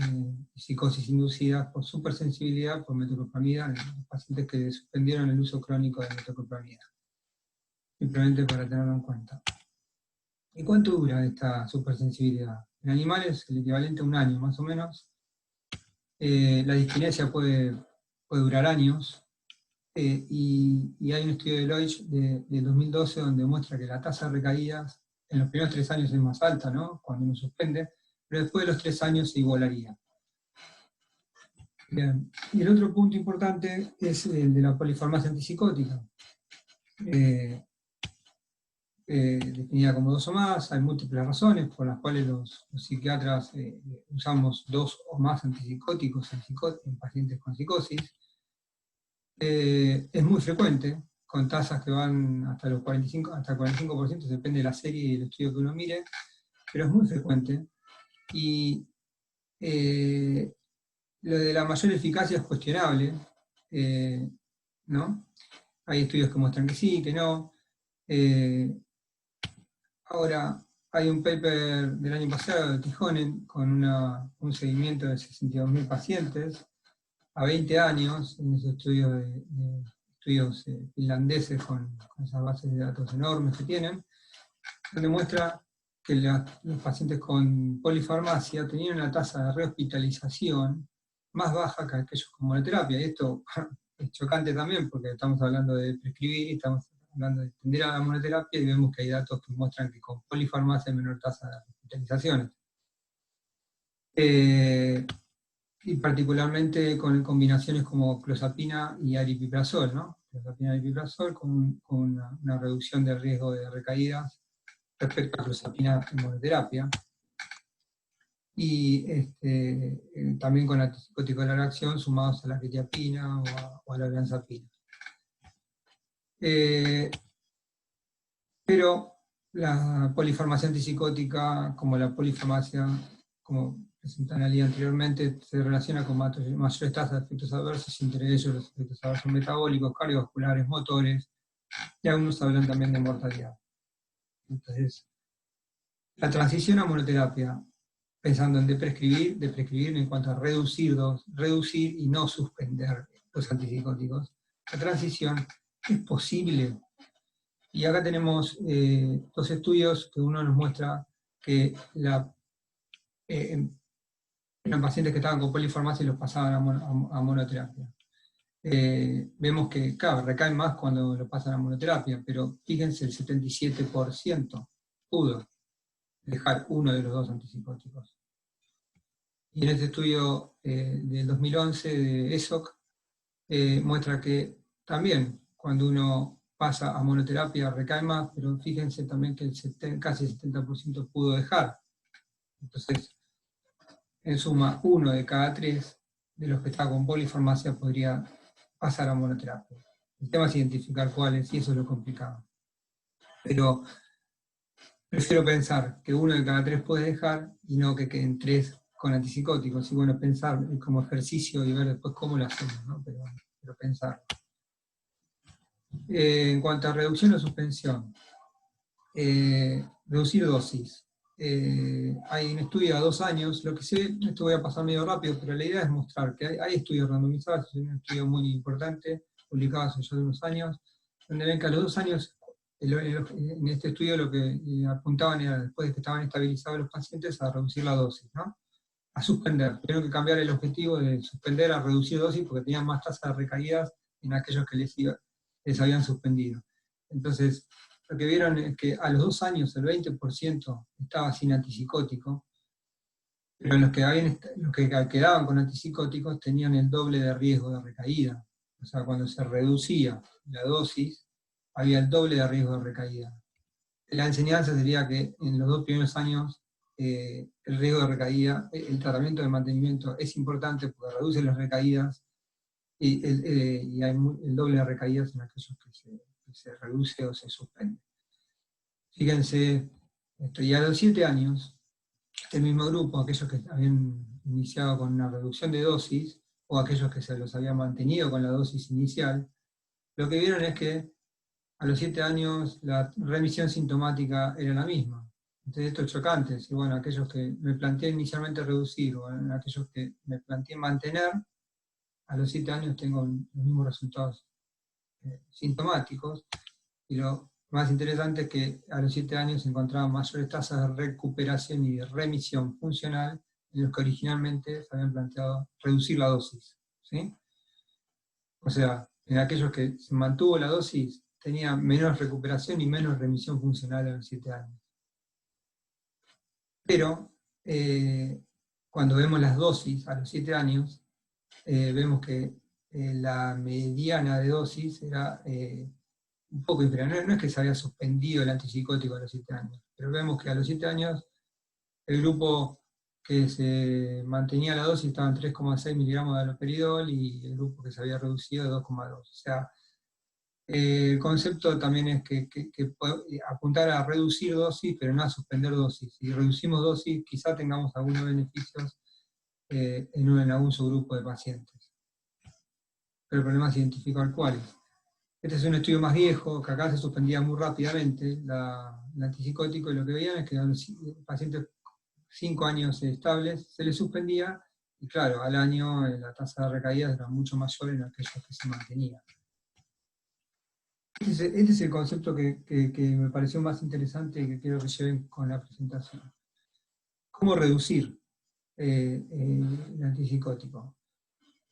psicosis inducida por supersensibilidad por metoclopramida en los pacientes que suspendieron el uso crónico de metoclopramida. Simplemente para tenerlo en cuenta. ¿Y cuánto dura esta supersensibilidad? En animales el equivalente a 1 año más o menos. La diskinesia puede durar años. Y hay un estudio de Loich de 2012 donde muestra que la tasa de recaídas en los primeros 3 años es más alta, ¿no? Cuando uno suspende, pero después de los 3 años se igualaría. Bien. Y el otro punto importante es el de la polifarmacia antipsicótica. Definida como 2 o más, hay múltiples razones por las cuales los psiquiatras usamos 2 o más antipsicóticos en pacientes con psicosis. Es muy frecuente, con tasas que van hasta el 45%, depende de la serie y el estudio que uno mire, pero es muy frecuente. Y lo de la mayor eficacia es cuestionable, ¿no? Hay estudios que muestran que sí, que no. Ahora, hay un paper del año pasado de Tijonen con un seguimiento de 62.000 pacientes a 20 años, en esos estudios finlandeses con esas bases de datos enormes que tienen, donde muestra que los pacientes con polifarmacia tenían una tasa de rehospitalización más baja que aquellos con monoterapia. Y esto es chocante también, porque estamos hablando de prescribir, estamos hablando de extender a la monoterapia, y vemos que hay datos que muestran que con polifarmacia hay menor tasa de hospitalizaciones. Y particularmente con combinaciones como clozapina y aripiprazol, ¿no? Clozapina y aripiprazol con una reducción del riesgo de recaídas respecto a clozapina en monoterapia. Y también con antipsicóticos de larga acción sumados a la quetiapina o a la olanzapina. Pero la polifarmacia antipsicótica, como la polifarmacia, como presenté en la línea anteriormente, se relaciona con mayores tasas de efectos adversos, entre ellos los efectos adversos metabólicos, cardiovasculares, motores, y algunos hablan también de mortalidad. Entonces, la transición a monoterapia, pensando en de prescribir en cuanto a reducir y no suspender los antipsicóticos, la transición es posible. Y acá tenemos 2 estudios que uno nos muestra que eran pacientes que estaban con polifarmacia y los pasaban a monoterapia. Vemos que, claro, recaen más cuando lo pasan a monoterapia, pero fíjense, el 77% pudo dejar uno de los 2 antipsicóticos. Y en este estudio del 2011 de ESOC, muestra que también cuando uno pasa a monoterapia recae más, pero fíjense también que casi el 70% pudo dejar. Entonces, en suma, 1 de cada 3 de los que está con polifarmacia podría pasar a monoterapia. El tema es identificar cuáles, y eso es lo complicado. Pero prefiero pensar que 1 de cada 3 puede dejar, y no que queden 3 con antipsicóticos. Y bueno, pensar como ejercicio y ver después cómo lo hacemos, ¿no? Pero pensar. En cuanto a reducción o suspensión, reducir dosis. Hay un estudio a 2 años, lo que sé, esto voy a pasar medio rápido, pero la idea es mostrar que hay estudios randomizados, es un estudio muy importante, publicado hace ya unos años, donde ven que a los 2 años, en este estudio lo que apuntaban era, después de que estaban estabilizados los pacientes, a reducir la dosis, ¿no? A suspender. Tuvieron que cambiar el objetivo de suspender a reducir dosis porque tenían más tasa de recaídas en aquellos que les habían suspendido. Entonces, lo que vieron es que a los 2 años el 20% estaba sin antipsicótico, pero los que quedaban con antipsicóticos tenían el doble de riesgo de recaída. O sea, cuando se reducía la dosis, había el doble de riesgo de recaída. La enseñanza sería que en los 2 primeros años el riesgo de recaída, el tratamiento de mantenimiento es importante porque reduce las recaídas y hay el doble de recaídas en aquellos que se reduce o se suspende. Fíjense, y a los 7 años, el mismo grupo, aquellos que habían iniciado con una reducción de dosis, o aquellos que se los habían mantenido con la dosis inicial, lo que vieron es que a los 7 años la remisión sintomática era la misma. Entonces esto es chocante, y bueno, aquellos que me planteé inicialmente reducir, o aquellos que me planteé mantener, a los 7 años tengo los mismos resultados sintomáticos, y lo más interesante es que a los 7 años se encontraban mayores tasas de recuperación y de remisión funcional en los que originalmente se habían planteado reducir la dosis, ¿sí? O sea, en aquellos que se mantuvo la dosis, tenía menos recuperación y menos remisión funcional a los 7 años. Pero, cuando vemos las dosis a los 7 años, vemos que la mediana de dosis era un poco inferior. No es que se había suspendido el antipsicótico a los 7 años, pero vemos que a los 7 años el grupo que se mantenía la dosis estaba en 3,6 miligramos de haloperidol y el grupo que se había reducido de 2,2. O sea, el concepto también es que apuntar a reducir dosis, pero no a suspender dosis. Si reducimos dosis, quizá tengamos algunos beneficios en algún subgrupo de pacientes. Pero el problema es identificar cuáles. Este es un estudio más viejo, que acá se suspendía muy rápidamente el antipsicótico, y lo que veían es que a los pacientes 5 años estables se les suspendía, y claro, al año la tasa de recaídas era mucho mayor en aquellos que se mantenían. Este es el concepto que me pareció más interesante y que quiero que lleven con la presentación. ¿Cómo reducir el antipsicótico?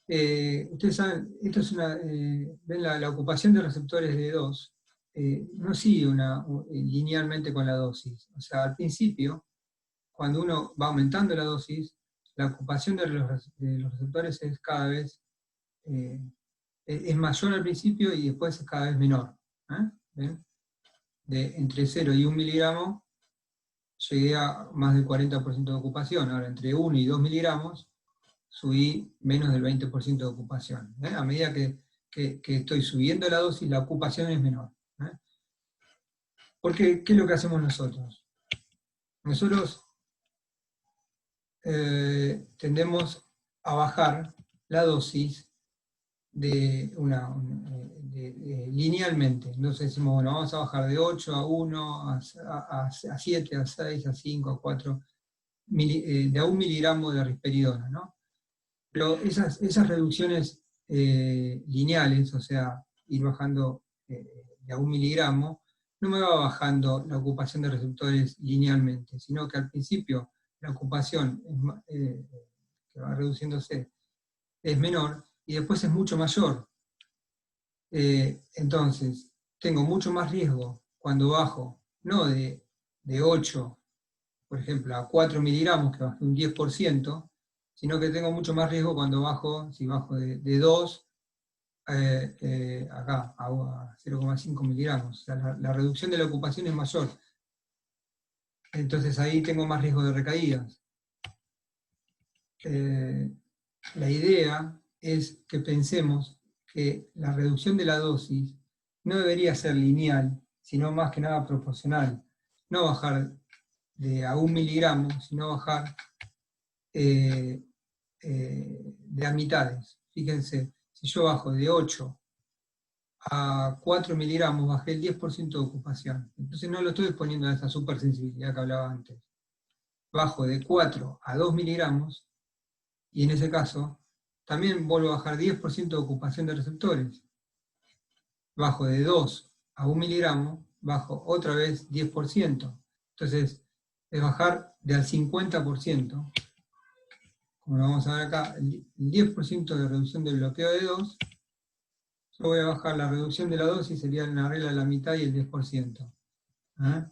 Ustedes saben, esto es ven la ocupación de receptores de D2, no sigue linealmente con la dosis. O sea, al principio, cuando uno va aumentando la dosis, la ocupación de los receptores es cada vez es mayor al principio y después es cada vez menor. ¿Ven? Entre 0 y 1 miligramo llegué a más del 40% de ocupación. Ahora, entre 1 y 2 miligramos subí menos del 20% de ocupación. A medida que estoy subiendo la dosis, la ocupación es menor. Porque, ¿qué es lo que hacemos nosotros? Nosotros tendemos a bajar la dosis linealmente. Entonces decimos, bueno, vamos a bajar de 8 a 1, a 7, a 6, a 5, a 4, de a 1 miligramo de risperidona, ¿no? Pero esas reducciones lineales, o sea, ir bajando de a 1 miligramo, no me va bajando la ocupación de receptores linealmente, sino que al principio la ocupación que va reduciéndose es menor y después es mucho mayor. Entonces, tengo mucho más riesgo cuando bajo, no de 8, por ejemplo, a 4 miligramos, que bajé un 10%, sino que tengo mucho más riesgo cuando bajo, si bajo de 2 acá a 0,5 miligramos. O sea, la reducción de la ocupación es mayor. Entonces ahí tengo más riesgo de recaídas. La idea es que pensemos que la reducción de la dosis no debería ser lineal, sino más que nada proporcional. No bajar de a 1 miligramo, sino bajar de a mitades. Fíjense, si yo bajo de 8 a 4 miligramos, bajé el 10% de ocupación. Entonces no lo estoy exponiendo a esa supersensibilidad que hablaba antes. Bajo de 4 a 2 miligramos, y en ese caso también vuelvo a bajar 10% de ocupación de receptores. Bajo de 2 a 1 miligramo, bajo otra vez 10%. Entonces, es bajar de al 50%, como lo vamos a ver acá, el 10% de reducción del bloqueo de 2, yo voy a bajar la reducción de la dosis, sería en la regla de la mitad y el 10%. La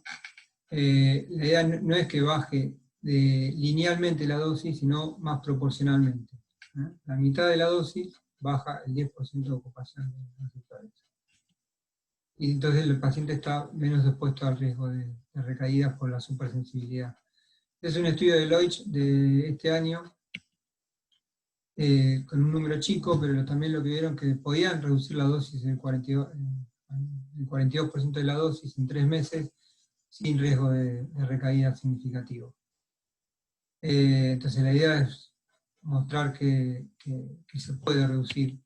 idea no es que baje linealmente la dosis, sino más proporcionalmente. La mitad de la dosis baja el 10% de ocupación de los receptores. Y entonces el paciente está menos expuesto al riesgo de recaídas por la supersensibilidad. Es un estudio de Leutsch de este año, con un número chico, pero también lo que vieron que podían reducir la dosis el 42% de la dosis en 3 meses, sin riesgo de recaída significativo. Entonces la idea es mostrar que se puede reducir,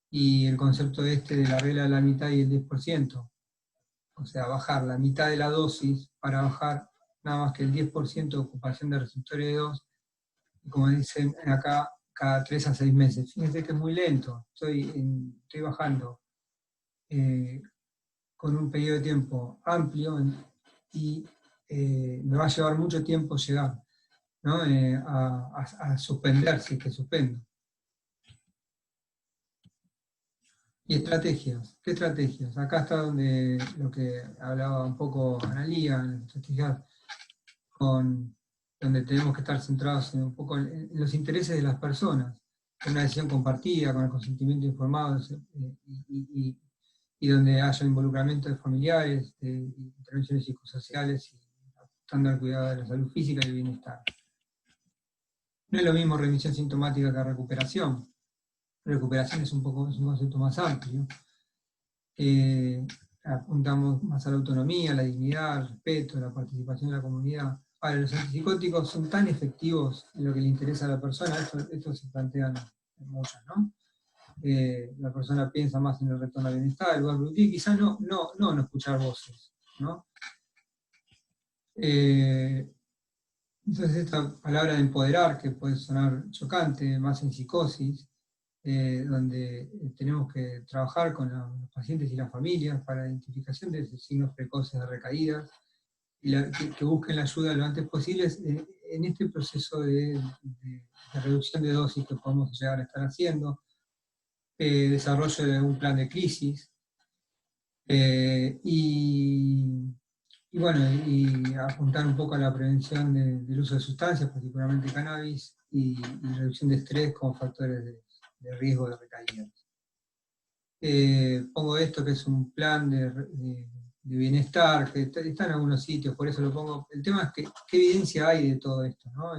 y el concepto de la regla de la mitad y el 10%, o sea, bajar la mitad de la dosis para bajar nada más que el 10% de ocupación de receptores de 2, y como dicen acá, cada 3 a 6 meses. Fíjense que es muy lento, estoy bajando con un periodo de tiempo amplio, y me va a llevar mucho tiempo llegar, ¿no? A suspender, si es que suspendo. Y estrategias, ¿qué estrategias? Acá está lo que hablaba un poco Analía, las estrategias donde tenemos que estar centrados un poco en los intereses de las personas, en una decisión compartida, con el consentimiento informado, y donde haya involucramiento de familiares, de intervenciones psicosociales, y apuntando al cuidado de la salud física y el bienestar. No es lo mismo remisión sintomática que recuperación. Recuperación es un concepto más amplio. Apuntamos más a la autonomía, a la dignidad, al respeto, a la participación de la comunidad. Ahora, los antipsicóticos son tan efectivos en lo que le interesa a la persona, esto se plantea en muchas, ¿no? La persona piensa más en el retorno al bienestar, el well-being, quizás no escuchar voces, ¿no? Entonces esta palabra de empoderar, que puede sonar chocante, más en psicosis, donde tenemos que trabajar con los pacientes y las familias para la identificación de signos precoces de recaídas, y que busquen la ayuda lo antes posible en este proceso de reducción de dosis que podemos llegar a estar haciendo, desarrollo de un plan de crisis, y apuntar un poco a la prevención del uso de sustancias, particularmente cannabis, y reducción de estrés como factores de riesgo de recaídas. Pongo esto que es un plan de bienestar, que está en algunos sitios, por eso lo pongo. El tema es qué evidencia hay de todo esto, ¿no?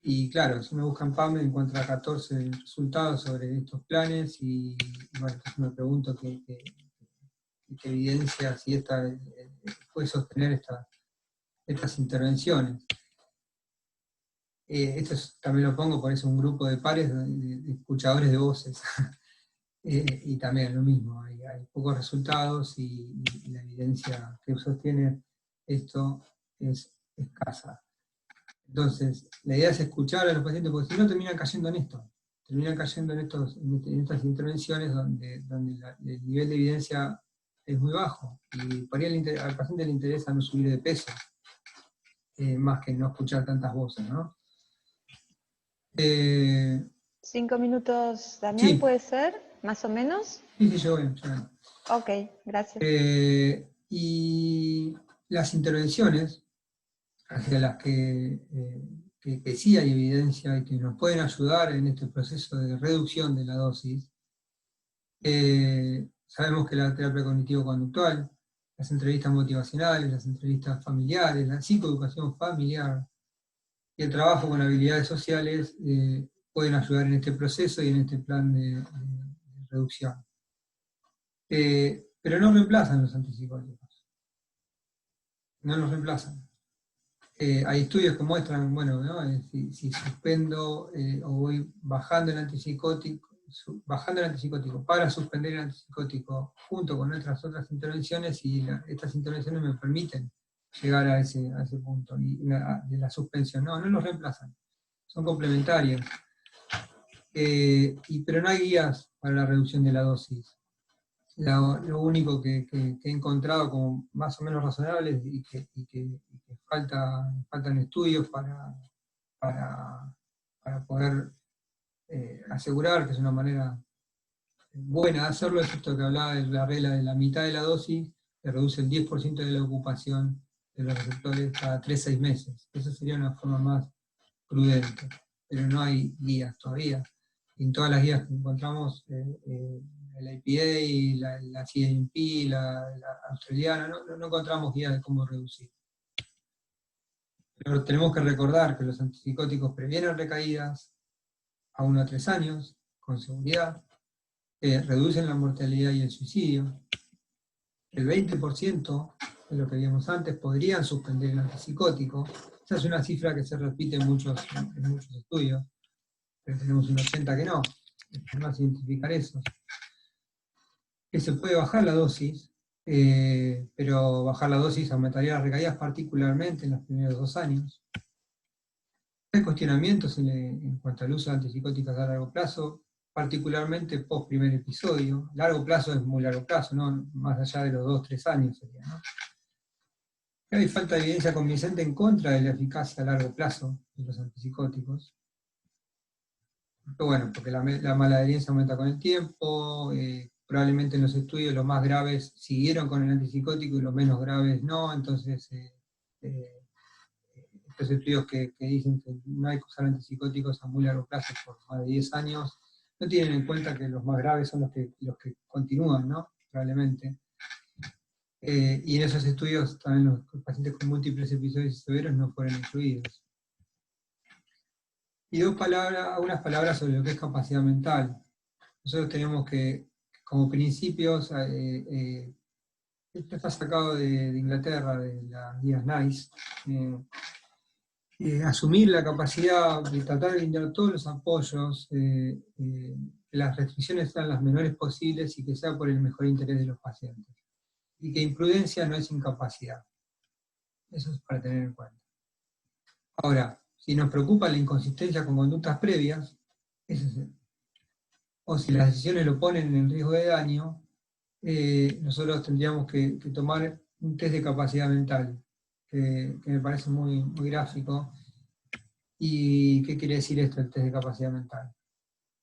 Y claro, si uno busca en PubMed encuentra 14 resultados sobre estos planes, y bueno, entonces me pregunto qué evidencia, si puede sostener estas intervenciones. Esto también lo pongo por eso, un grupo de pares de escuchadores de voces. Y también lo mismo, hay pocos resultados, y la evidencia que sostiene esto es escasa. Entonces, la idea es escuchar a los pacientes, porque si no terminan cayendo en esto. Terminan cayendo en estas intervenciones donde el nivel de evidencia es muy bajo, y por ahí al paciente le interesa no subir de peso, más que no escuchar tantas voces, ¿no? 5 minutos, Damián, Sí. ¿puede ser? ¿Más o menos? Sí, yo voy. Ok, gracias. Y las intervenciones hacia las que sí hay evidencia y que nos pueden ayudar en este proceso de reducción de la dosis, sabemos que la terapia cognitivo-conductual, las entrevistas motivacionales, las entrevistas familiares, la psicoeducación familiar y el trabajo con habilidades sociales pueden ayudar en este proceso y en este plan de reducción. Pero no reemplazan los antipsicóticos. No los reemplazan. Hay estudios que muestran, bueno, ¿no? Si suspendo o voy bajando el antipsicótico para suspender el antipsicótico junto con otras intervenciones, y estas intervenciones me permiten llegar a ese punto de la suspensión. No los reemplazan, son complementarios. Pero no hay guías para la reducción de la dosis. Lo único que he encontrado como más o menos razonables, y que faltan estudios para poder asegurar que es una manera buena de hacerlo, es esto que hablaba de la regla de la mitad de la dosis, que reduce el 10% de la ocupación de los receptores cada 3-6 meses. Esa sería una forma más prudente, pero no hay guías todavía. En todas las guías que encontramos, la IPA, la CIMP, la australiana, no encontramos guías de cómo reducir. Pero tenemos que recordar que los antipsicóticos previenen recaídas a 1 a 3 años, con seguridad, reducen la mortalidad y el suicidio, el 20% de lo que vimos antes podrían suspender el antipsicótico. Esa es una cifra que se repite en muchos estudios, pero tenemos un 80% que no. Es más identificar eso. Que se puede bajar la dosis, pero bajar la dosis aumentaría las recaídas particularmente en los primeros 2 años. Hay cuestionamientos en cuanto al uso de antipsicóticos a largo plazo, particularmente post primer episodio. Largo plazo es muy largo plazo, ¿no? Más allá de los 2-3 años sería, ¿no? Hay falta de evidencia convincente en contra de la eficacia a largo plazo de los antipsicóticos. Pero bueno, porque la mala adherencia aumenta con el tiempo, probablemente en los estudios los más graves siguieron con el antipsicótico y los menos graves no, entonces estos estudios que dicen que no hay que usar antipsicóticos a muy largo plazo por más de 10 años, no tienen en cuenta que los más graves son los que continúan, ¿no? Probablemente. Y en esos estudios también los pacientes con múltiples episodios severos no fueron incluidos. Y algunas palabras sobre lo que es capacidad mental. Nosotros tenemos que, como principios, esto está sacado de Inglaterra, de las guías NICE, asumir la capacidad de tratar de brindar todos los apoyos, que las restricciones sean las menores posibles y que sea por el mejor interés de los pacientes. Y que imprudencia no es incapacidad. Eso es para tener en cuenta. Ahora, si nos preocupa la inconsistencia con conductas previas, o si las decisiones lo ponen en riesgo de daño, nosotros tendríamos que tomar un test de capacidad mental, que me parece muy, muy gráfico. ¿Y qué quiere decir esto, el test de capacidad mental?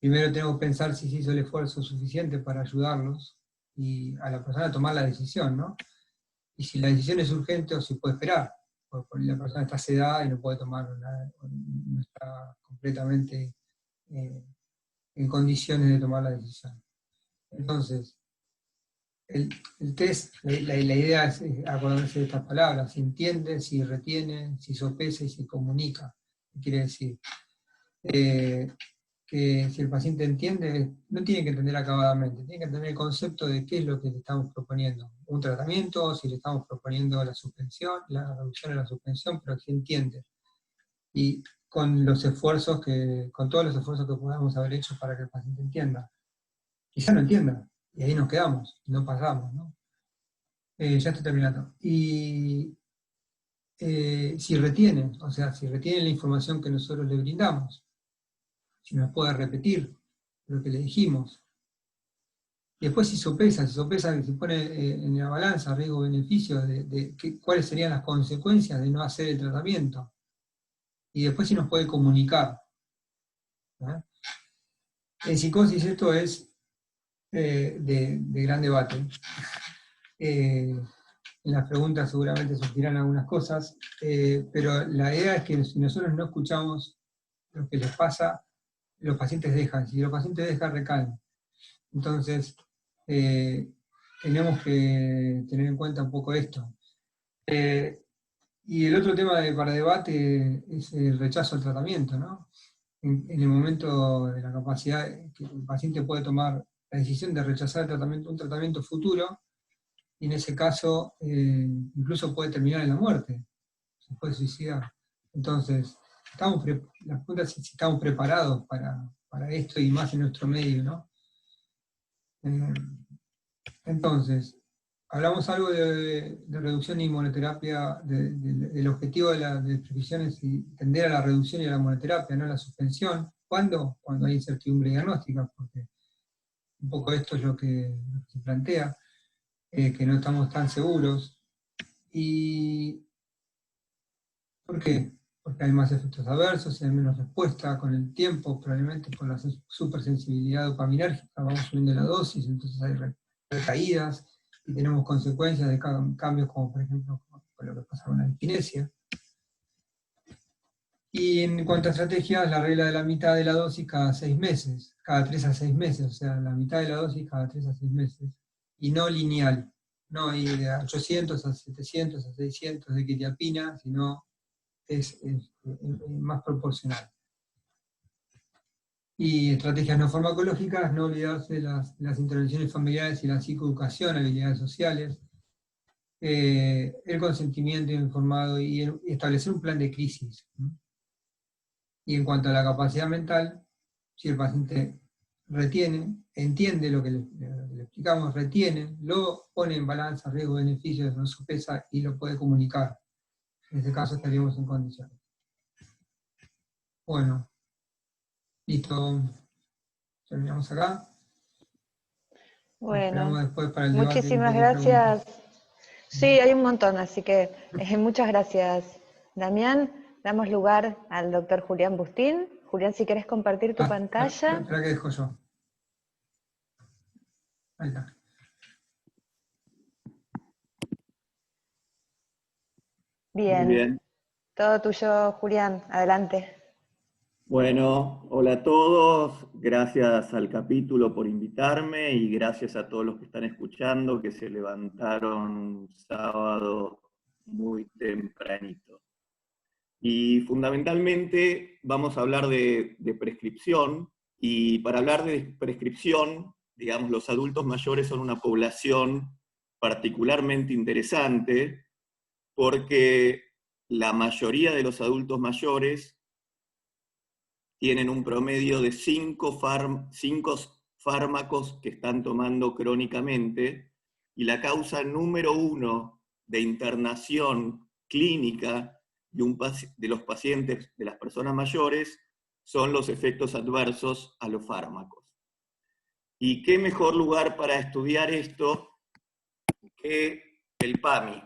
Primero tenemos que pensar si se hizo el esfuerzo suficiente para ayudarlos y a la persona a tomar la decisión, ¿no? Y si la decisión es urgente o si puede esperar, porque la persona está sedada y no puede tomar no está completamente en condiciones de tomar la decisión. Entonces, el test, la idea es acordarse de estas palabras: si entiende, si retiene, si sopesa y si comunica. ¿Qué quiere decir? Que si el paciente entiende, no tiene que entender acabadamente, tiene que entender el concepto de qué es lo que le estamos proponiendo. Un tratamiento, si le estamos proponiendo la suspensión, la reducción de la suspensión, pero si entiende. Y con todos los esfuerzos que podamos haber hecho para que el paciente entienda. Quizá no entienda, y ahí nos quedamos, no pasamos, ¿no? Ya estoy terminando. Y si retiene, o sea, si retiene la información que nosotros le brindamos, si nos puede repetir lo que le dijimos. Y después si sopesa, si pone en la balanza riesgo-beneficio de cuáles serían las consecuencias de no hacer el tratamiento. Y después si nos puede comunicar. ¿No? En psicosis esto es de gran debate. En las preguntas seguramente surgirán algunas cosas, pero la idea es que si nosotros no escuchamos lo que les pasa, los pacientes dejan. Si los pacientes dejan, recaen. Entonces, tenemos que tener en cuenta un poco esto. Y el otro tema para debate es el rechazo al tratamiento, ¿no? En el momento de la capacidad que el paciente puede tomar la decisión de rechazar un tratamiento futuro, y en ese caso incluso puede terminar en la muerte, se puede suicidar. Entonces, la pregunta es si estamos preparados para esto y más en nuestro medio, ¿no? Entonces, hablamos algo de reducción de inmunoterapia, del objetivo de prescripciones y tender a la reducción y a la inmunoterapia, no a la suspensión. ¿Cuándo? Cuando hay incertidumbre diagnóstica, porque un poco esto es lo que se plantea, que no estamos tan seguros. ¿Y por qué? Porque hay más efectos adversos, hay menos respuesta con el tiempo, probablemente por la supersensibilidad dopaminérgica, vamos subiendo la dosis, entonces hay recaídas, y tenemos consecuencias de cambios como por ejemplo con lo que pasa con la diskinesia. Y en cuanto a estrategias, la regla de la mitad de la dosis cada 6 meses, cada 3 a 6 meses, o sea, la mitad de la dosis cada 3 a 6 meses, y no lineal, no ir de 800 a 700 a 600 de quetiapina, sino es más proporcional. Y estrategias no farmacológicas, no olvidarse de las intervenciones familiares y la psicoeducación, habilidades sociales, el consentimiento informado y establecer un plan de crisis. Y en cuanto a la capacidad mental, si el paciente retiene, entiende lo que le explicamos, retiene, lo pone en balanza, riesgo-beneficios, no sopesa y lo puede comunicar. En este caso estaríamos en condiciones. Bueno, listo. Terminamos acá. Bueno, después para el debate. muchísimas gracias. Sí, hay un montón, así que muchas gracias, Damián. Damos lugar al doctor Julián Bustín. Julián, si querés compartir tu pantalla. Espera que dejo yo. Ahí está. Bien. Muy bien. Todo tuyo, Julián. Adelante. Bueno, hola a todos. Gracias al capítulo por invitarme y gracias a todos los que están escuchando, que se levantaron un sábado muy tempranito. Y fundamentalmente vamos a hablar de prescripción, y para hablar de prescripción, digamos, los adultos mayores son una población particularmente interesante porque la mayoría de los adultos mayores tienen un promedio de 5 fármacos que están tomando crónicamente, y la causa número 1 de internación clínica de los pacientes, de las personas mayores, son los efectos adversos a los fármacos. ¿Y qué mejor lugar para estudiar esto que el PAMI?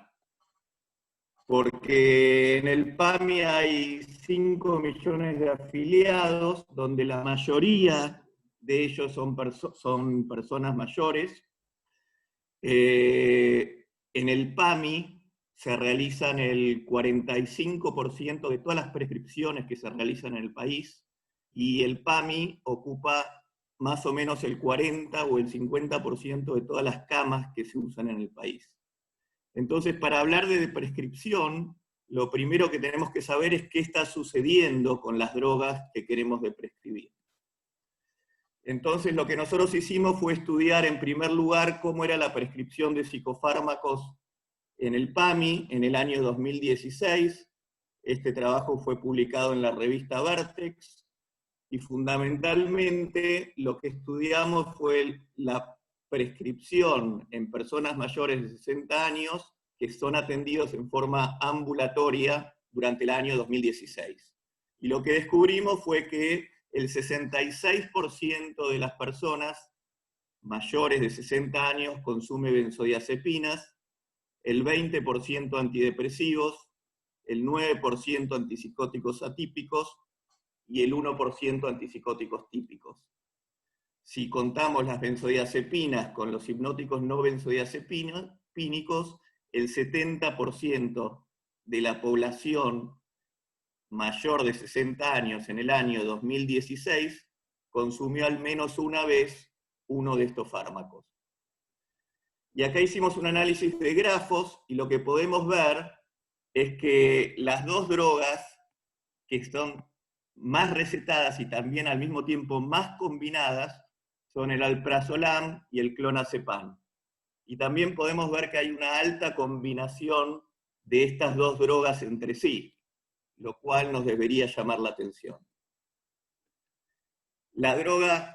Porque en el PAMI hay 5 millones de afiliados, donde la mayoría de ellos son personas mayores. En el PAMI se realizan el 45% de todas las prescripciones que se realizan en el país, y el PAMI ocupa más o menos el 40 o el 50% de todas las camas que se usan en el país. Entonces, para hablar de prescripción, lo primero que tenemos que saber es qué está sucediendo con las drogas que queremos prescribir. Entonces, lo que nosotros hicimos fue estudiar en primer lugar cómo era la prescripción de psicofármacos en el PAMI en el año 2016. Este trabajo fue publicado en la revista Vertex, y fundamentalmente lo que estudiamos fue la prescripción en personas mayores de 60 años que son atendidos en forma ambulatoria durante el año 2016. Y lo que descubrimos fue que el 66% de las personas mayores de 60 años consume benzodiazepinas, el 20% antidepresivos, el 9% antipsicóticos atípicos y el 1% antipsicóticos típicos. Si contamos las benzodiazepinas con los hipnóticos no benzodiazepínicos, el 70% de la población mayor de 60 años en el año 2016 consumió al menos una vez uno de estos fármacos. Y acá hicimos un análisis de grafos, y lo que podemos ver es que las dos drogas que son más recetadas y también al mismo tiempo más combinadas son el alprazolam y el clonazepam. Y también podemos ver que hay una alta combinación de estas dos drogas entre sí, lo cual nos debería llamar la atención. La droga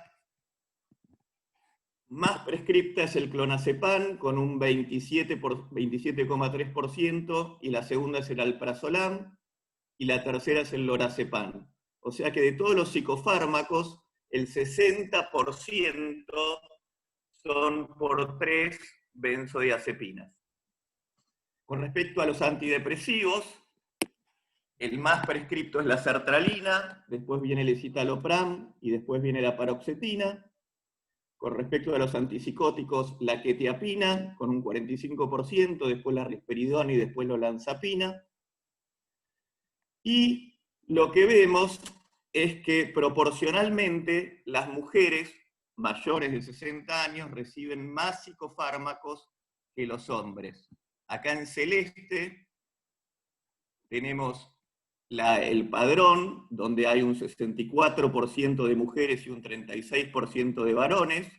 más prescripta es el clonazepam, con un 27,3%, y la segunda es el alprazolam, y la tercera es el lorazepam. O sea que de todos los psicofármacos, el 60% son por 3 benzodiazepinas. Con respecto a los antidepresivos, el más prescripto es la sertralina, después viene el escitalopram y después viene la paroxetina. Con respecto a los antipsicóticos, la quetiapina, con un 45%, después la risperidona y después la olanzapina. Y lo que vemos es que proporcionalmente las mujeres mayores de 60 años reciben más psicofármacos que los hombres. Acá en celeste tenemos el padrón, donde hay un 64% de mujeres y un 36% de varones,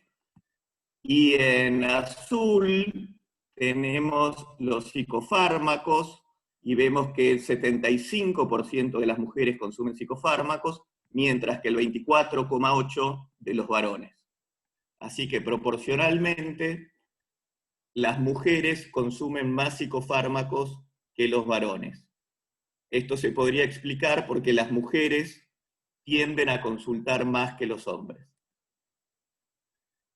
y en azul tenemos los psicofármacos, y vemos que el 75% de las mujeres consumen psicofármacos, mientras que el 24,8% de los varones. Así que proporcionalmente, las mujeres consumen más psicofármacos que los varones. Esto se podría explicar porque las mujeres tienden a consultar más que los hombres.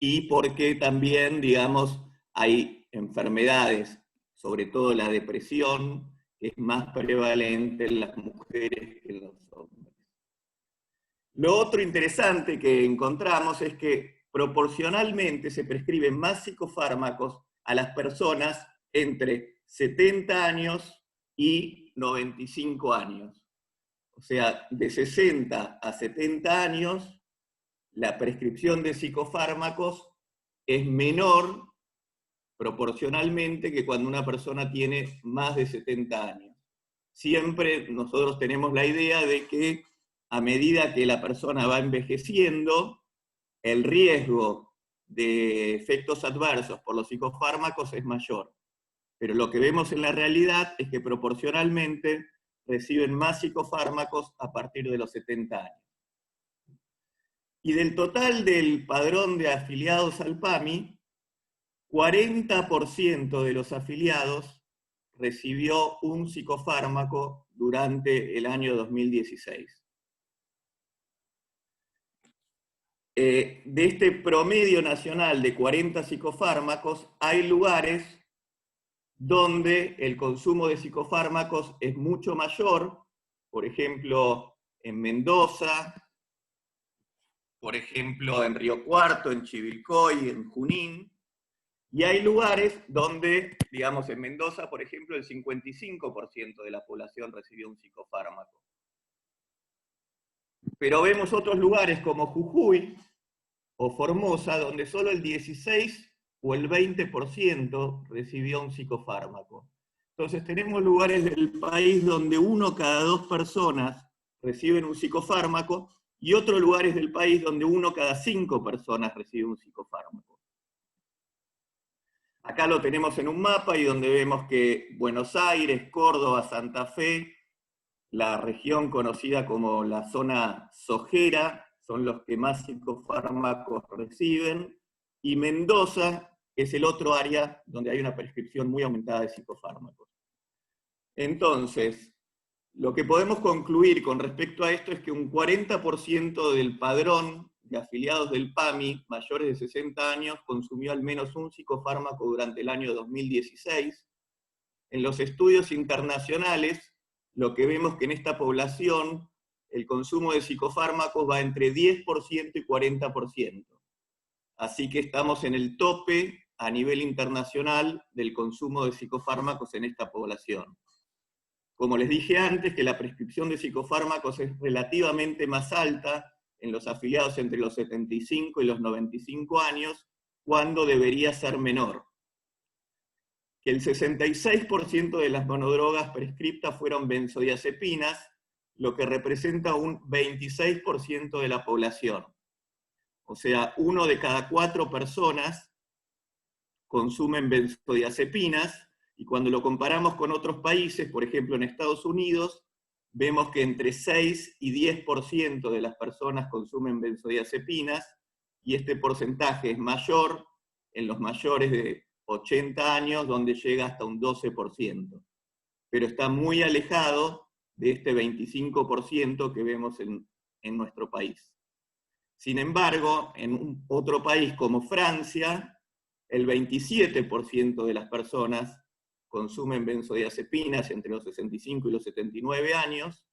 Y porque también, digamos, hay enfermedades, sobre todo la depresión, que es más prevalente en las mujeres que en los hombres. Lo otro interesante que encontramos es que proporcionalmente se prescriben más psicofármacos a las personas entre 70 años y 95 años. O sea, de 60 a 70 años, la prescripción de psicofármacos es menor proporcionalmente que cuando una persona tiene más de 70 años. Siempre nosotros tenemos la idea de que a medida que la persona va envejeciendo, el riesgo de efectos adversos por los psicofármacos es mayor. Pero lo que vemos en la realidad es que proporcionalmente reciben más psicofármacos a partir de los 70 años. Y del total del padrón de afiliados al PAMI, 40% de los afiliados recibió un psicofármaco durante el año 2016. De este promedio nacional de 40 psicofármacos, hay lugares donde el consumo de psicofármacos es mucho mayor, por ejemplo, en Mendoza, por ejemplo, en Río Cuarto, en Chivilcoy, en Junín, y hay lugares donde, digamos, en Mendoza, por ejemplo, el 55% de la población recibió un psicofármaco. Pero vemos otros lugares como Jujuy o Formosa, donde solo el 16 o el 20% recibió un psicofármaco. Entonces tenemos lugares del país donde 1 cada 2 personas reciben un psicofármaco, y otros lugares del país donde 1 cada 5 personas recibe un psicofármaco. Acá lo tenemos en un mapa y donde vemos que Buenos Aires, Córdoba, Santa Fe, la región conocida como la zona sojera, son los que más psicofármacos reciben, y Mendoza es el otro área donde hay una prescripción muy aumentada de psicofármacos. Entonces, lo que podemos concluir con respecto a esto es que un 40% del padrón de afiliados del PAMI mayores de 60 años consumió al menos un psicofármaco durante el año 2016. En los estudios internacionales, lo que vemos es que en esta población el consumo de psicofármacos va entre 10% y 40%. Así que estamos en el tope a nivel internacional del consumo de psicofármacos en esta población. Como les dije antes, que la prescripción de psicofármacos es relativamente más alta en los afiliados entre los 75 y los 95 años, cuando debería ser menor. Que el 66% de las monodrogas prescriptas fueron benzodiazepinas, lo que representa un 26% de la población. O sea, 1 de cada 4 personas consumen benzodiazepinas, y cuando lo comparamos con otros países, por ejemplo en Estados Unidos, vemos que entre 6 y 10% de las personas consumen benzodiazepinas, y este porcentaje es mayor en los mayores de 80 años, donde llega hasta un 12%. Pero está muy alejado de este 25% que vemos en nuestro país. Sin embargo, en otro país como Francia, el 27% de las personas consumen benzodiazepinas entre los 65 y los 79 años,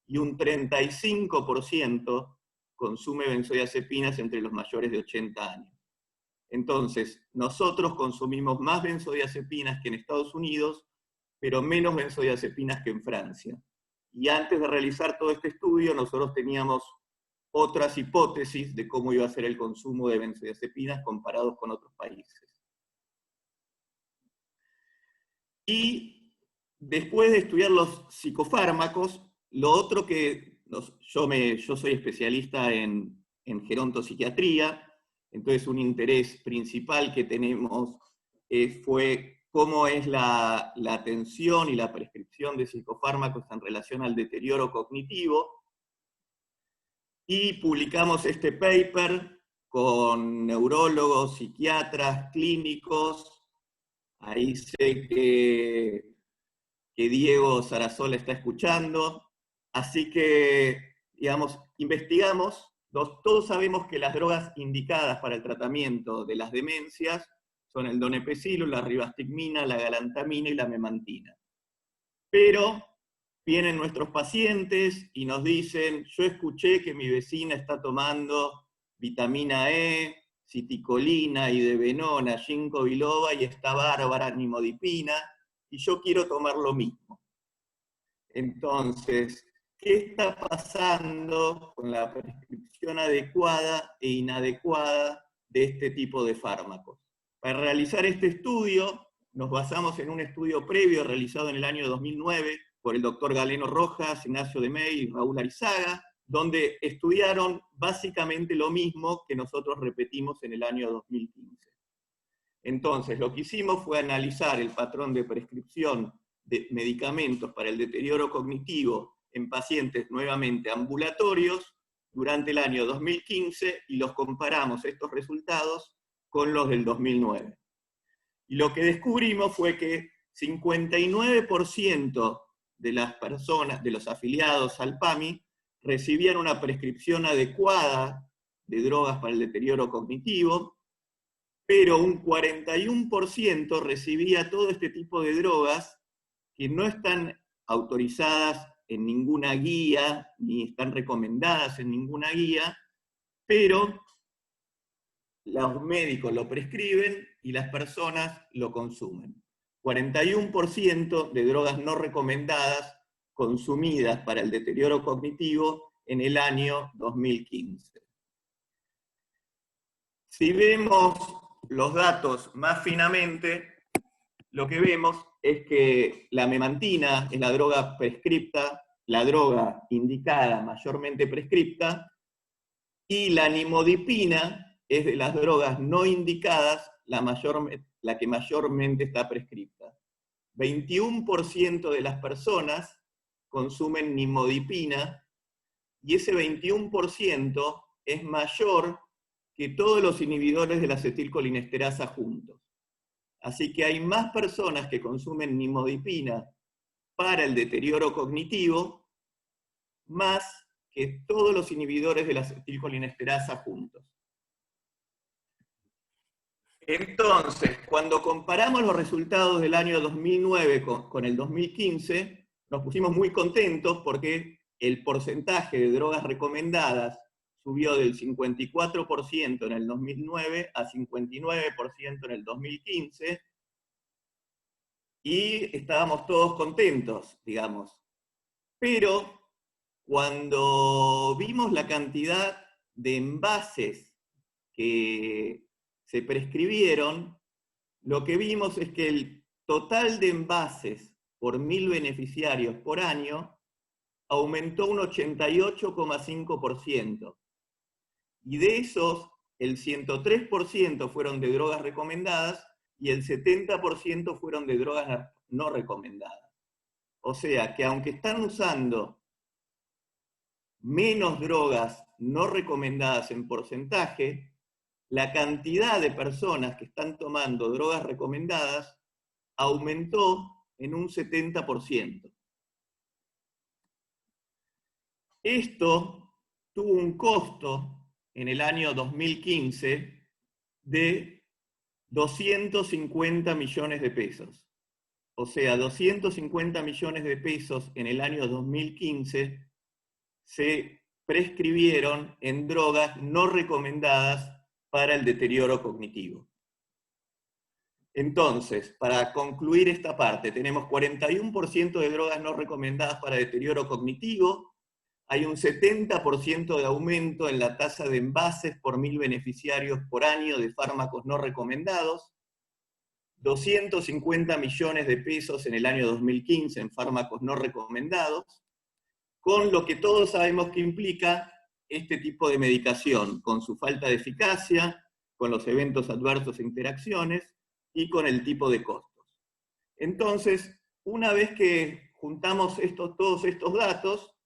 y un 35% consume benzodiazepinas entre los mayores de 80 años. Entonces, nosotros consumimos más benzodiazepinas que en Estados Unidos, pero menos benzodiazepinas que en Francia. Y antes de realizar todo este estudio, nosotros teníamos otras hipótesis de cómo iba a ser el consumo de benzodiazepinas comparados con otros países. Y después de estudiar los psicofármacos, lo otro que yo soy especialista en gerontopsiquiatría, entonces un interés principal que tenemos fue cómo es la atención y la prescripción de psicofármacos en relación al deterioro cognitivo, y publicamos este paper con neurólogos, psiquiatras, clínicos. Ahí sé que Diego Sarasola está escuchando. Así que, digamos, investigamos. Todos sabemos que las drogas indicadas para el tratamiento de las demencias son el donepezilo, la ribastigmina, la galantamina y la memantina. Pero vienen nuestros pacientes y nos dicen: yo escuché que mi vecina está tomando vitamina E, citicolina, idebenona, ginkgo biloba y está bárbara, nimodipina, y yo quiero tomar lo mismo. Entonces, ¿qué está pasando con la prescripción adecuada e inadecuada de este tipo de fármacos? Para realizar este estudio, nos basamos en un estudio previo realizado en el año 2009 por el doctor Galeno Rojas, Ignacio de May y Raúl Arizaga, donde estudiaron básicamente lo mismo que nosotros repetimos en el año 2015. Entonces, lo que hicimos fue analizar el patrón de prescripción de medicamentos para el deterioro cognitivo en pacientes nuevamente ambulatorios durante el año 2015 y los comparamos estos resultados con los del 2009. Y lo que descubrimos fue que 59% de las personas, de los afiliados al PAMI, recibían una prescripción adecuada de drogas para el deterioro cognitivo, pero un 41% recibía todo este tipo de drogas que no están autorizadas en ninguna guía, ni están recomendadas en ninguna guía, pero los médicos lo prescriben y las personas lo consumen. 41% de drogas no recomendadas consumidas para el deterioro cognitivo en el año 2015. Si vemos los datos más finamente, lo que vemos es que la memantina es la droga prescripta, la droga indicada mayormente prescripta, y la nimodipina es de las drogas no indicadas la que mayormente está prescripta. 21% de las personas consumen nimodipina, y ese 21% es mayor que todos los inhibidores de la acetilcolinesterasa juntos. Así que hay más personas que consumen nimodipina para el deterioro cognitivo, más que todos los inhibidores de la acetilcolinesterasa juntos. Entonces, cuando comparamos los resultados del año 2009 con el 2015, nos pusimos muy contentos porque el porcentaje de drogas recomendadas subió del 54% en el 2009 a 59% en el 2015, y estábamos todos contentos, digamos. Pero cuando vimos la cantidad de envases que se prescribieron, lo que vimos es que el total de envases por 1000 beneficiarios por año aumentó un 88,5%. Y de esos, el 103% fueron de drogas recomendadas y el 70% fueron de drogas no recomendadas. O sea que aunque están usando menos drogas no recomendadas en porcentaje, la cantidad de personas que están tomando drogas recomendadas aumentó en un 70%. Esto tuvo un costo en el año 2015 de 250 millones de pesos. O sea, 250 millones de pesos en el año 2015 se prescribieron en drogas no recomendadas para el deterioro cognitivo. Entonces, para concluir esta parte, tenemos 41% de drogas no recomendadas para deterioro cognitivo, hay un 70% de aumento en la tasa de envases por 1000 beneficiarios por año de fármacos no recomendados, 250 millones de pesos en el año 2015 en fármacos no recomendados, con lo que todos sabemos que implica este tipo de medicación, con su falta de eficacia, con los eventos adversos e interacciones, y con el tipo de costos. Entonces, una vez que juntamos todos estos datos,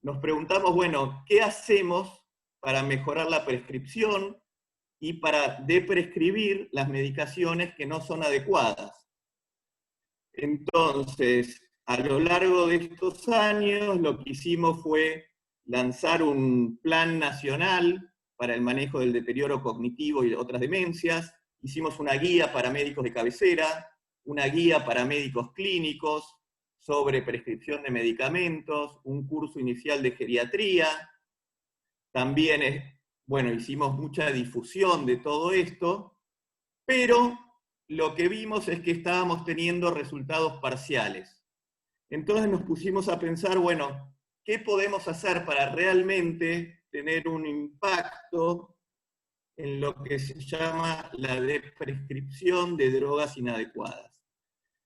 nos preguntamos, bueno, ¿qué hacemos para mejorar la prescripción y para deprescribir las medicaciones que no son adecuadas? Entonces, a lo largo de estos años, lo que hicimos fue lanzar un plan nacional para el manejo del deterioro cognitivo y otras demencias. Hicimos una guía para médicos de cabecera, una guía para médicos clínicos sobre prescripción de medicamentos, un curso inicial de geriatría. También, bueno, hicimos mucha difusión de todo esto, pero lo que vimos es que estábamos teniendo resultados parciales. Entonces nos pusimos a pensar, bueno, ¿qué podemos hacer para realmente tener un impacto en lo que se llama la desprescripción de drogas inadecuadas?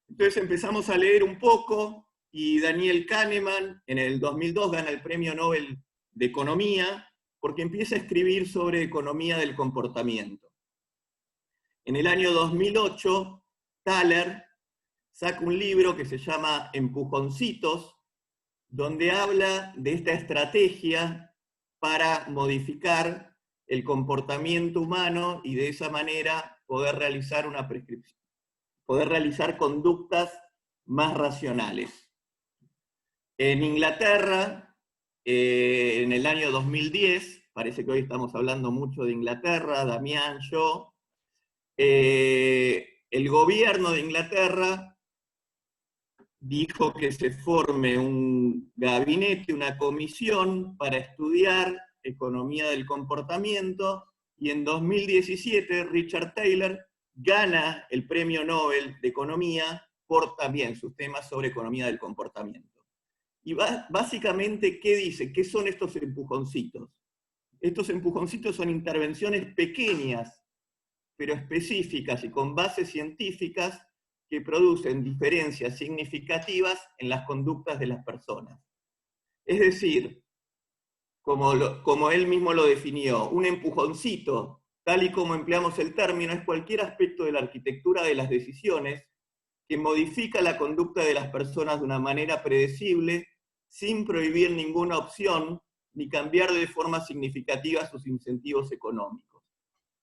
Entonces empezamos a leer un poco, y Daniel Kahneman en el 2002 gana el Premio Nobel de Economía, porque empieza a escribir sobre economía del comportamiento. En el año 2008, Thaler saca un libro que se llama Empujoncitos, donde habla de esta estrategia para modificar el comportamiento humano y de esa manera poder realizar una prescripción, poder realizar conductas más racionales. En Inglaterra, en el año 2010, parece que hoy estamos hablando mucho de Inglaterra, Damián, yo, el gobierno de Inglaterra dijo que se forme un gabinete, una comisión para estudiar economía del comportamiento, y en 2017 Richard Taylor gana el Premio Nobel de Economía por también sus temas sobre economía del comportamiento. Y básicamente, ¿qué dice? ¿Qué son estos empujoncitos? Estos empujoncitos son intervenciones pequeñas, pero específicas y con bases científicas, que producen diferencias significativas en las conductas de las personas. Es decir, como él mismo lo definió, un empujoncito, tal y como empleamos el término, es cualquier aspecto de la arquitectura de las decisiones que modifica la conducta de las personas de una manera predecible, sin prohibir ninguna opción, ni cambiar de forma significativa sus incentivos económicos.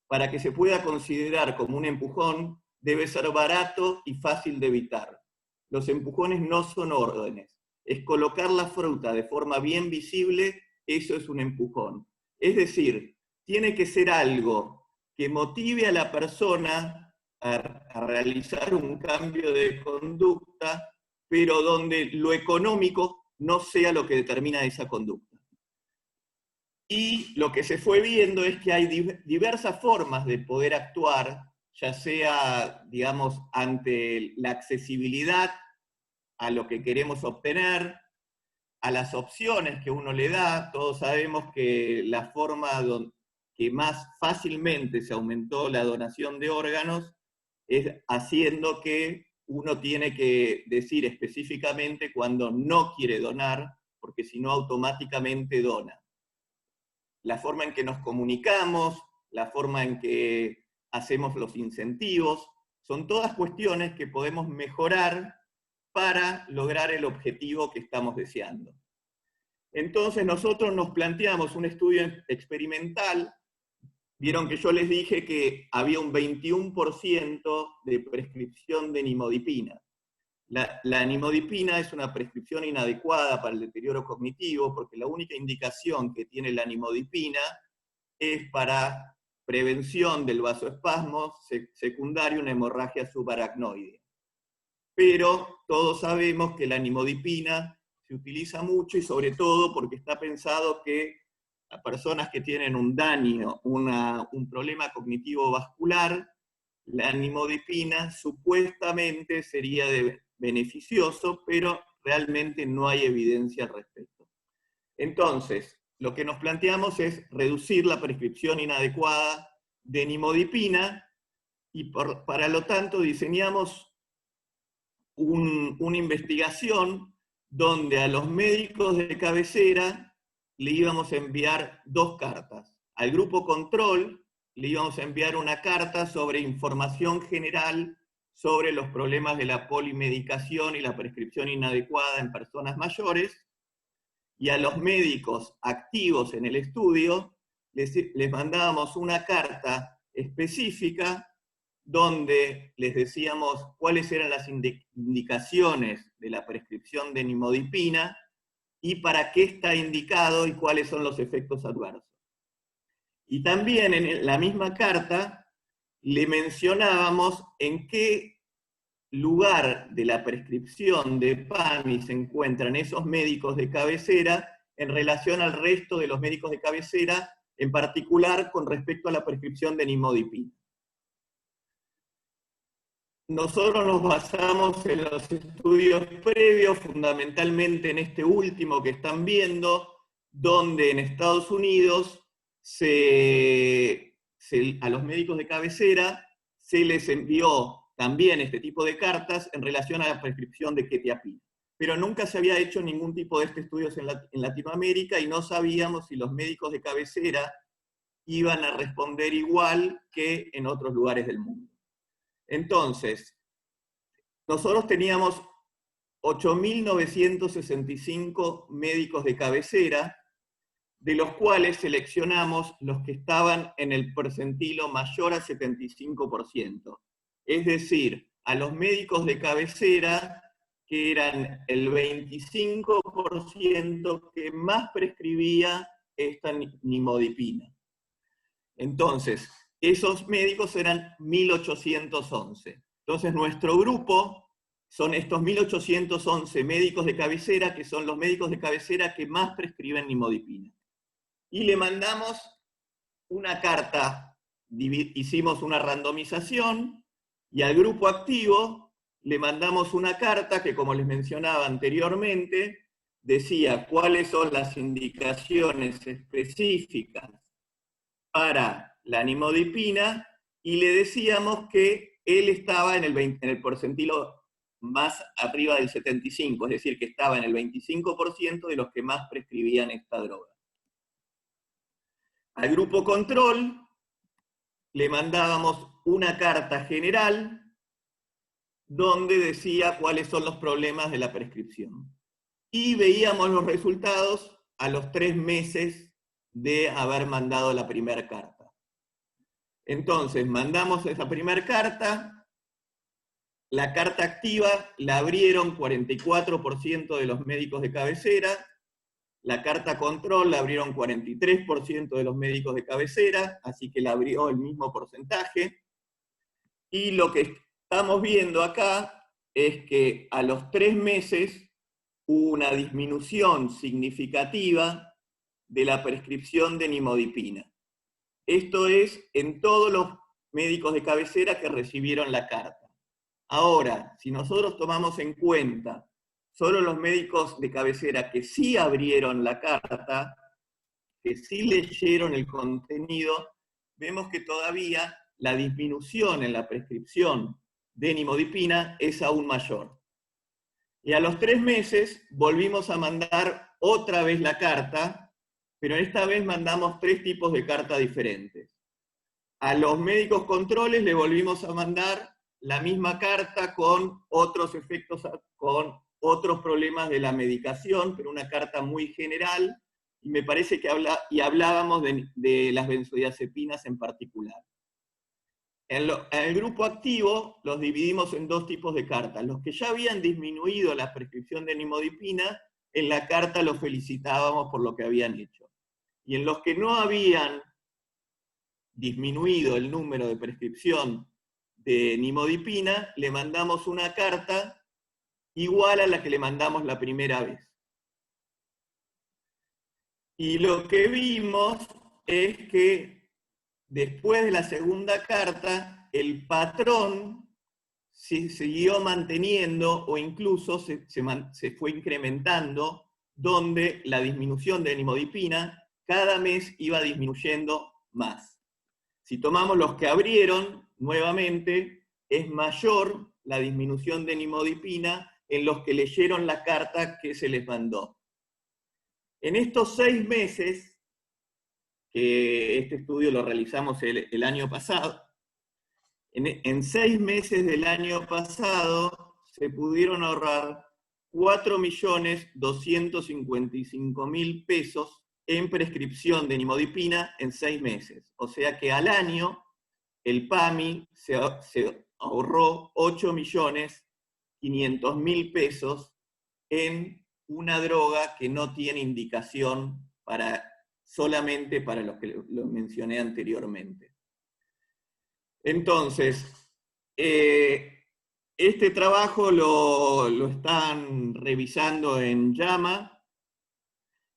Para que se pueda considerar como un empujón, debe ser barato y fácil de evitar. Los empujones no son órdenes. Es colocar la fruta de forma bien visible, eso es un empujón. Es decir, tiene que ser algo que motive a la persona a realizar un cambio de conducta, pero donde lo económico no sea lo que determina esa conducta. Y lo que se fue viendo es que hay diversas formas de poder actuar, ya sea, digamos, ante la accesibilidad a lo que queremos obtener, a las opciones que uno le da. Todos sabemos que la forma que más fácilmente se aumentó la donación de órganos es haciendo que uno tiene que decir específicamente cuando no quiere donar, porque si no automáticamente dona. La forma en que nos comunicamos, la forma en que hacemos los incentivos, son todas cuestiones que podemos mejorar para lograr el objetivo que estamos deseando. Entonces nosotros nos planteamos un estudio experimental. Vieron que yo les dije que había un 21% de prescripción de nimodipina. La nimodipina es una prescripción inadecuada para el deterioro cognitivo, porque la única indicación que tiene la nimodipina es para prevención del vasoespasmo secundario a una hemorragia subaracnoide. Pero todos sabemos que la nimodipina se utiliza mucho, y sobre todo porque está pensado que a personas que tienen un daño, un problema cognitivo vascular, la nimodipina supuestamente sería beneficioso, pero realmente no hay evidencia al respecto. Entonces, lo que nos planteamos es reducir la prescripción inadecuada de nimodipina, y para lo tanto diseñamos una investigación donde a los médicos de cabecera le íbamos a enviar 2 cartas. Al grupo control le íbamos a enviar una carta sobre información general sobre los problemas de la polimedicación y la prescripción inadecuada en personas mayores, y a los médicos activos en el estudio les mandábamos una carta específica donde les decíamos cuáles eran las indicaciones de la prescripción de nimodipina y para qué está indicado y cuáles son los efectos adversos. Y también en la misma carta le mencionábamos en qué lugar de la prescripción de PAMI se encuentran esos médicos de cabecera en relación al resto de los médicos de cabecera, en particular con respecto a la prescripción de nimodipina. Nosotros nos basamos en los estudios previos, fundamentalmente en este último que están viendo, donde en Estados Unidos a los médicos de cabecera se les envió también este tipo de cartas en relación a la prescripción de quetiapina. Pero nunca se había hecho ningún tipo de estudios en Latinoamérica y no sabíamos si los médicos de cabecera iban a responder igual que en otros lugares del mundo. Entonces, nosotros teníamos 8.965 médicos de cabecera, de los cuales seleccionamos los que estaban en el percentilo mayor a 75%. Es decir, a los médicos de cabecera, que eran el 25% que más prescribía esta nimodipina. Entonces, esos médicos eran 1.811. Entonces, nuestro grupo son estos 1.811 médicos de cabecera, que son los médicos de cabecera que más prescriben nimodipina. Y le mandamos una carta, hicimos una randomización, y al grupo activo le mandamos una carta que, como les mencionaba anteriormente, decía cuáles son las indicaciones específicas para la nimodipina, y le decíamos que él estaba en el percentilo más arriba del 75, es decir, que estaba en el 25% de los que más prescribían esta droga. Al grupo control le mandábamos una carta general donde decía cuáles son los problemas de la prescripción. Y veíamos los resultados a los 3 meses de haber mandado la primera carta. Entonces, mandamos esa primera carta, la carta activa la abrieron 44% de los médicos de cabecera, la carta control la abrieron 43% de los médicos de cabecera, así que la abrió el mismo porcentaje. Y lo que estamos viendo acá es que a los 3 meses hubo una disminución significativa de la prescripción de nimodipina. Esto es en todos los médicos de cabecera que recibieron la carta. Ahora, si nosotros tomamos en cuenta solo los médicos de cabecera que sí abrieron la carta, que sí leyeron el contenido, vemos que todavía la disminución en la prescripción de nimodipina es aún mayor. Y a los 3 meses volvimos a mandar otra vez la carta, pero esta vez mandamos 3 tipos de carta diferentes. A los médicos controles le volvimos a mandar la misma carta con otros efectos, con otros problemas de la medicación, pero una carta muy general, y me parece que hablábamos de las benzodiazepinas en particular. En el grupo activo los dividimos en 2 tipos de cartas. Los que ya habían disminuido la prescripción de nimodipina, en la carta los felicitábamos por lo que habían hecho. Y en los que no habían disminuido el número de prescripción de nimodipina, le mandamos una carta igual a la que le mandamos la primera vez. Y lo que vimos es que después de la segunda carta, el patrón se siguió manteniendo o incluso se fue incrementando, donde la disminución de nimodipina cada mes iba disminuyendo más. Si tomamos los que abrieron, nuevamente, es mayor la disminución de nimodipina en los que leyeron la carta que se les mandó. En estos 6 meses, que este estudio lo realizamos el año pasado, En 6 meses del año pasado se pudieron ahorrar 4.255.000 pesos en prescripción de nimodipina en 6 meses. O sea que al año el PAMI se ahorró 8.500.000 pesos en una droga que no tiene indicación solamente para los que lo mencioné anteriormente. Entonces, este trabajo lo están revisando en JAMA,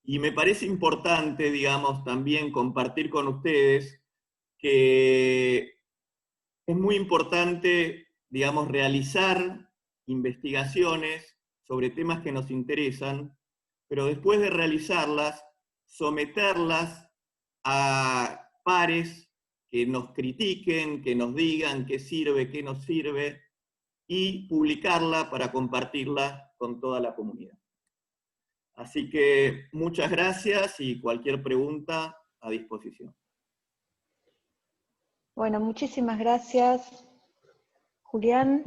y me parece importante, digamos, también compartir con ustedes que es muy importante, digamos, realizar investigaciones sobre temas que nos interesan, pero después de realizarlas, someterlas a pares que nos critiquen, que nos digan qué sirve, qué no sirve, y publicarla para compartirla con toda la comunidad. Así que muchas gracias y cualquier pregunta a disposición. Bueno, muchísimas gracias, Julián.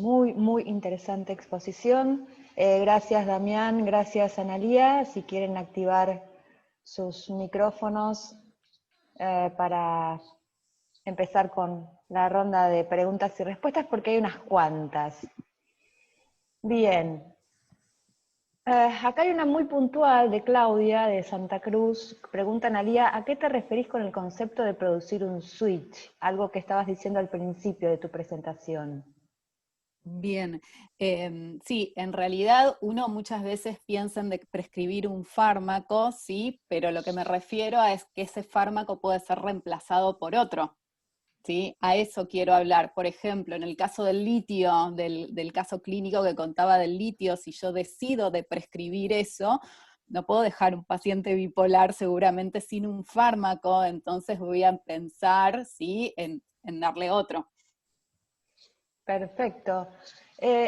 Muy, muy interesante exposición. Gracias, Damián. Gracias, Analía. Si quieren activar sus micrófonos para empezar con la ronda de preguntas y respuestas, porque hay unas cuantas. Bien. Acá hay una muy puntual de Claudia, de Santa Cruz. Pregunta, Analía, ¿a qué te referís con el concepto de producir un switch? Algo que estabas diciendo al principio de tu presentación. Bien, sí, en realidad uno muchas veces piensa en prescribir un fármaco, sí, pero lo que me refiero es que ese fármaco puede ser reemplazado por otro, ¿sí? A eso quiero hablar. Por ejemplo, en el caso del litio, del caso clínico que contaba del litio, si yo decido de prescribir eso, no puedo dejar un paciente bipolar seguramente sin un fármaco, entonces voy a pensar, ¿sí?, en darle otro. Perfecto.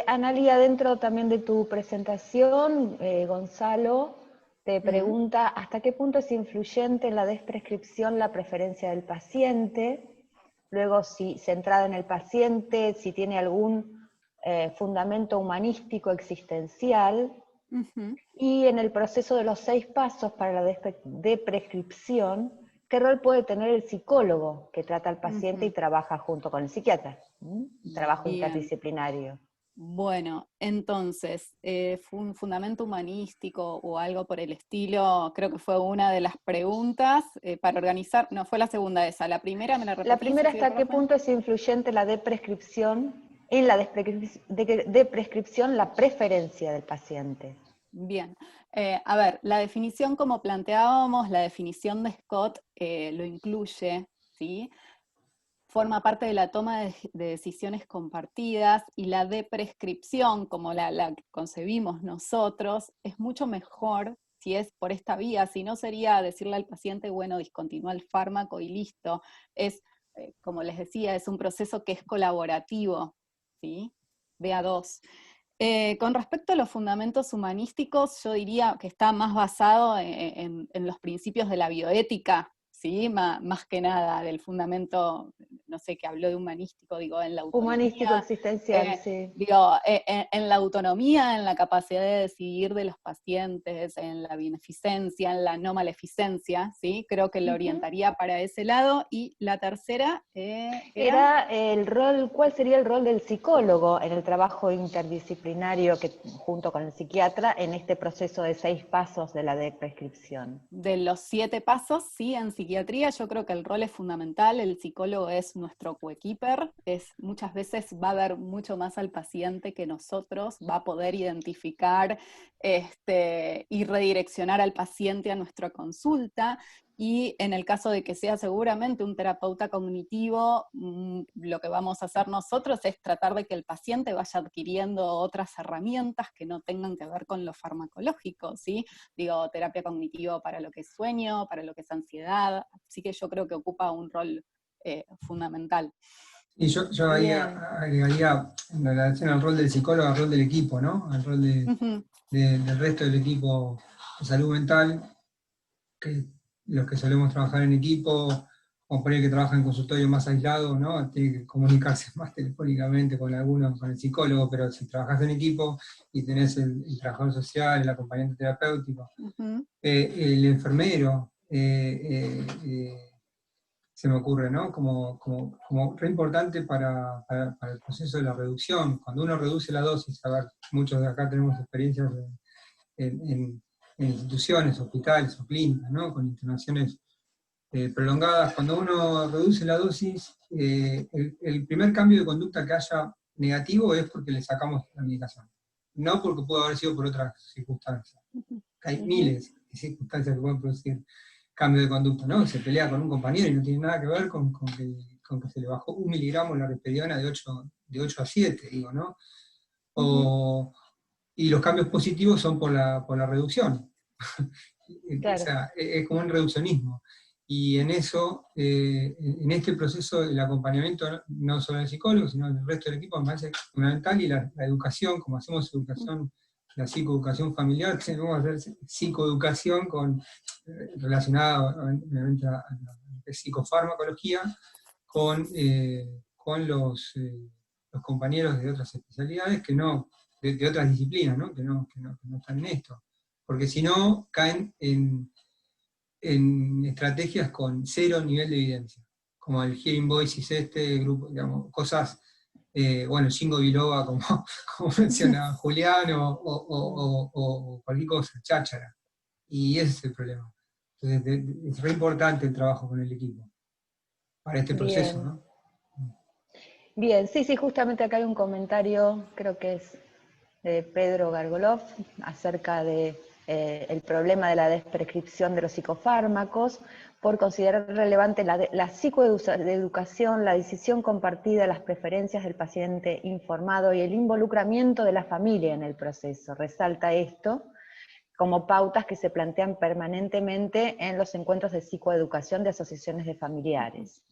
Analía, dentro también de tu presentación, Gonzalo te pregunta, ¿hasta qué punto es influyente en la desprescripción la preferencia del paciente? Luego, si centrada en el paciente, si tiene algún fundamento humanístico existencial. Y en el proceso de los 6 pasos para la desprescripción, ¿qué rol puede tener el psicólogo que trata al paciente y trabaja junto con el psiquiatra? Trabajo interdisciplinario. Bueno, entonces, fue un fundamento humanístico o algo por el estilo, creo que fue una de las preguntas para organizar, no, fue la segunda esa, la primera me la repetí. La primera, ¿hasta qué punto es influyente la desprescripción, en la desprescripción la preferencia del paciente? Bien, a ver, la definición como planteábamos, la definición de Scott lo incluye, ¿sí? Forma parte de la toma de decisiones compartidas, y la deprescripción, como la que concebimos nosotros, es mucho mejor si es por esta vía, si no sería decirle al paciente, bueno, discontinúa el fármaco y listo. Es, como les decía, es un proceso que es colaborativo, ¿sí? De a dos. Con respecto a los fundamentos humanísticos, yo diría que está más basado en los principios de la bioética, ¿sí? Más que nada del fundamento, no sé, que habló de humanístico, digo, en la autonomía. Humanístico existencial, sí. Digo, en la autonomía, en la capacidad de decidir de los pacientes, en la beneficencia, en la no maleficencia, ¿sí? Creo que lo orientaría para ese lado. Y la tercera era el rol, ¿cuál sería el rol del psicólogo en el trabajo interdisciplinario que, junto con el psiquiatra, en este proceso de 6 pasos de la desprescripción? De los 7 pasos, sí, en psiquiatría yo creo que el rol es fundamental, el psicólogo es nuestro coequiper, muchas veces va a ver mucho más al paciente que nosotros, va a poder identificar y redireccionar al paciente a nuestra consulta. Y en el caso de que sea seguramente un terapeuta cognitivo, lo que vamos a hacer nosotros es tratar de que el paciente vaya adquiriendo otras herramientas que no tengan que ver con lo farmacológico, ¿sí? Digo, terapia cognitiva para lo que es sueño, para lo que es ansiedad, así que yo creo que ocupa un rol fundamental. Y yo ahí agregaría en relación al rol del psicólogo, al rol del equipo, ¿no? Al rol del resto del equipo de salud mental, que los que solemos trabajar en equipo, o por ahí que trabaja en consultorio más aislado, ¿no? Tiene que comunicarse más telefónicamente con algunos, con el psicólogo, pero si trabajas en equipo y tenés el trabajador social, el acompañante terapéutico, el enfermero, se me ocurre, ¿no? Como re importante para el proceso de la reducción. Cuando uno reduce la dosis, a ver, muchos de acá tenemos experiencias en instituciones, hospitales o clínicas, ¿no? Con internaciones prolongadas. Cuando uno reduce la dosis, el primer cambio de conducta que haya negativo es porque le sacamos la medicación, no porque pudo haber sido por otras circunstancias. Hay miles de circunstancias que pueden producir cambio de conducta, ¿no? Se pelea con un compañero y no tiene nada que ver con que se le bajó 1 miligramo la risperidona de 8 a 7, digo, ¿no? Y los cambios positivos son por la reducción. Claro. O sea, es como un reduccionismo. Y en eso, en este proceso, el acompañamiento, no solo del psicólogo, sino del resto del equipo, me parece fundamental, y la educación, como hacemos educación, la psicoeducación familiar, tenemos que hacer psicoeducación relacionada obviamente a la psicofarmacología, con los compañeros de otras especialidades, de otras disciplinas, ¿no? Que no están en esto. Porque si no, caen en estrategias con 0 nivel de evidencia, como el Hearing Voices, grupo, digamos, cosas, bueno, Shingo Biloba, como mencionaba Julián, o cualquier cosa, cháchara. Y ese es el problema. Entonces, es re importante el trabajo con el equipo, para este proceso, ¿no? Bien, sí, justamente acá hay un comentario, creo que es de Pedro Gargolov, acerca de el problema de la desprescripción de los psicofármacos, por considerar relevante la psicoeducación, la decisión compartida, las preferencias del paciente informado y el involucramiento de la familia en el proceso. Resalta esto como pautas que se plantean permanentemente en los encuentros de psicoeducación de asociaciones de familiares.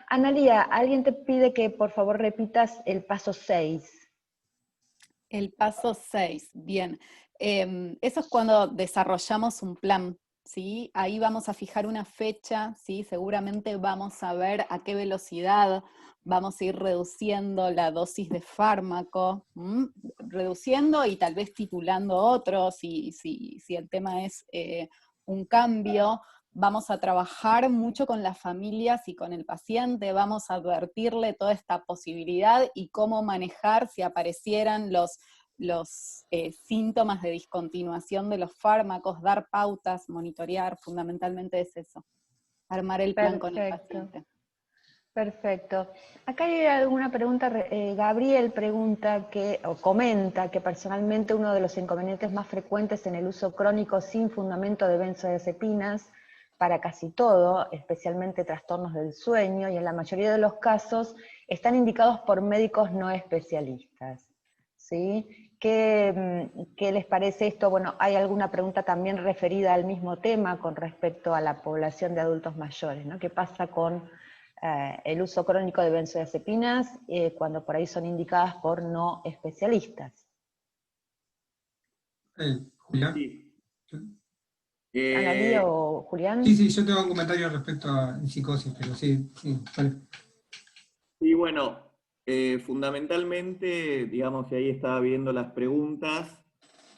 Analía, alguien te pide que por favor repitas el paso 6. El paso 6, bien. Eso es cuando desarrollamos un plan, ¿sí? Ahí vamos a fijar una fecha, ¿sí? Seguramente vamos a ver a qué velocidad vamos a ir reduciendo la dosis de fármaco, reduciendo y tal vez titulando otros, si el tema es un cambio. Vamos a trabajar mucho con las familias y con el paciente, vamos a advertirle toda esta posibilidad y cómo manejar si aparecieran los síntomas de discontinuación de los fármacos, dar pautas, monitorear, fundamentalmente es eso, armar el plan con el paciente. Perfecto. Acá hay alguna pregunta. Gabriel pregunta comenta que personalmente uno de los inconvenientes más frecuentes en el uso crónico sin fundamento de benzodiazepinas para casi todo, especialmente trastornos del sueño, y en la mayoría de los casos están indicados por médicos no especialistas. ¿Sí? ¿Qué les parece esto? Bueno, hay alguna pregunta también referida al mismo tema con respecto a la población de adultos mayores, ¿no? ¿Qué pasa con el uso crónico de benzodiazepinas cuando por ahí son indicadas por no especialistas? Julián. Sí. ¿Analía o Julián? Sí, yo tengo un comentario respecto a psicosis, pero sí, vale. Sí, bueno, fundamentalmente, digamos, que ahí estaba viendo las preguntas.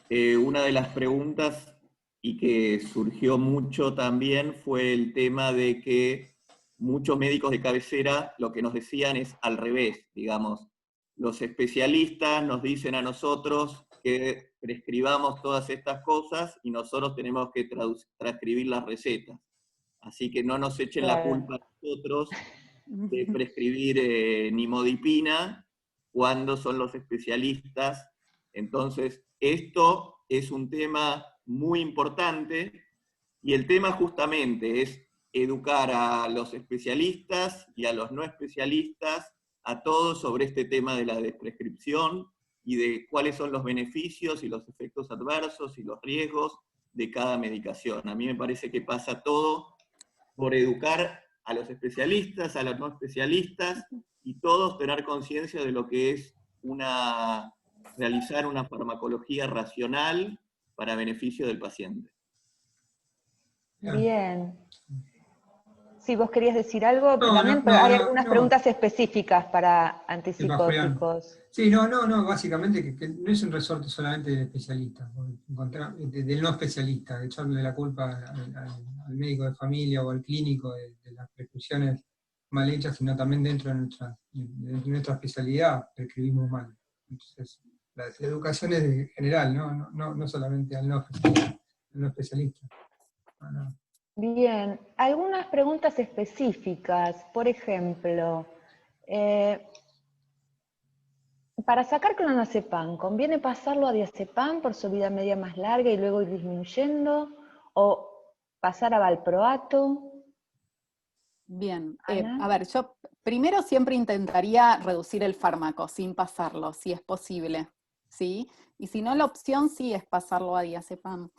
Una de las preguntas, y que surgió mucho también, fue el tema de que muchos médicos de cabecera lo que nos decían es al revés, digamos. Los especialistas nos dicen a nosotros que prescribamos todas estas cosas y nosotros tenemos que transcribir las recetas. Así que no nos echen la culpa a nosotros de prescribir nimodipina cuando son los especialistas. Entonces, esto es un tema muy importante, y el tema justamente es educar a los especialistas y a los no especialistas, a todos, sobre este tema de la desprescripción y de cuáles son los beneficios y los efectos adversos y los riesgos de cada medicación. A mí me parece que pasa todo por educar a los especialistas, a los no especialistas, y todos tener conciencia de lo que es realizar una farmacología racional para beneficio del paciente. Bien. Sí, vos querías decir algo, pero No, también no, pero hay no, algunas no, preguntas específicas para sí, para Julián. antipsicóticos. Sí, no, básicamente que no es un resorte solamente del especialista, del no especialista, de echarle la culpa al médico de familia o al clínico de las prescripciones mal hechas, sino también dentro de nuestra especialidad prescribimos mal. Entonces, la educación es general, no solamente al no especialista. No. Bien, algunas preguntas específicas, por ejemplo, eh, para sacar clonazepam, ¿conviene pasarlo a diazepam por su vida media más larga y luego ir disminuyendo? ¿O pasar a valproato? Bien, Ana. a ver, yo primero siempre intentaría reducir el fármaco sin pasarlo, si es posible, ¿sí? Y si no, la opción sí es pasarlo a diazepam.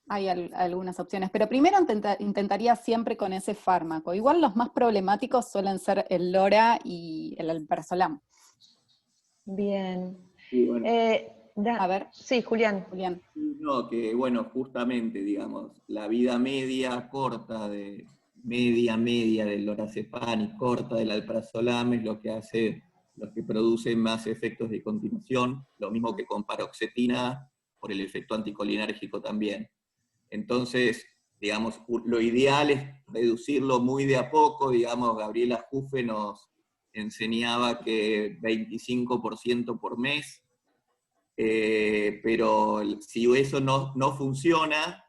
Hay algunas opciones, pero primero intentaría siempre con ese fármaco. Igual los más problemáticos suelen ser el LORA y el alprazolam. Bien. Y bueno, A ver, Sí, Julián. Julián. no, que bueno, justamente, digamos, la vida media corta media del lorazepam y corta del alprazolam es lo que hace, lo que produce más efectos de continuación, lo mismo que con paroxetina por el efecto anticolinérgico también. Entonces, digamos, lo ideal es reducirlo muy de a poco, digamos, Gabriela Juffe nos enseñaba que 25% por mes, pero si eso no funciona,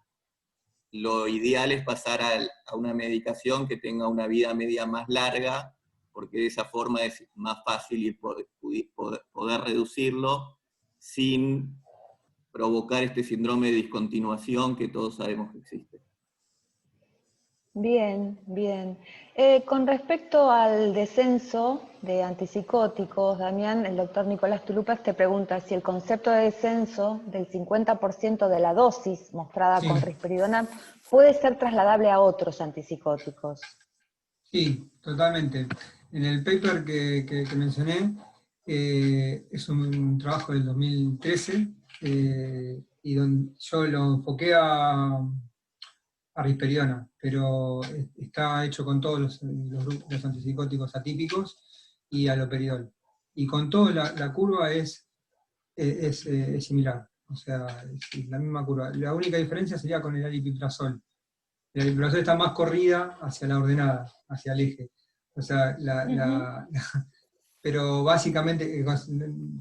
lo ideal es pasar a una medicación que tenga una vida media más larga, porque de esa forma es más fácil poder reducirlo sin provocar este síndrome de discontinuación que todos sabemos que existe. Bien, bien. Con respecto al descenso de antipsicóticos, Damián, el doctor Nicolás Tulupas te pregunta si el concepto de descenso del 50% de la dosis mostrada Sí, con risperidona puede ser trasladable a otros antipsicóticos. sí, totalmente. En el paper que mencioné, es un trabajo del 2013, y donde yo lo enfoqué a risperidona, pero está hecho con todos los antipsicóticos atípicos y aloperidol. Y con todo la curva es similar, o sea, es la misma curva. La única diferencia sería con el aripiprazol. El aripiprazol está más corrida hacia la ordenada, hacia el eje. O sea, pero básicamente,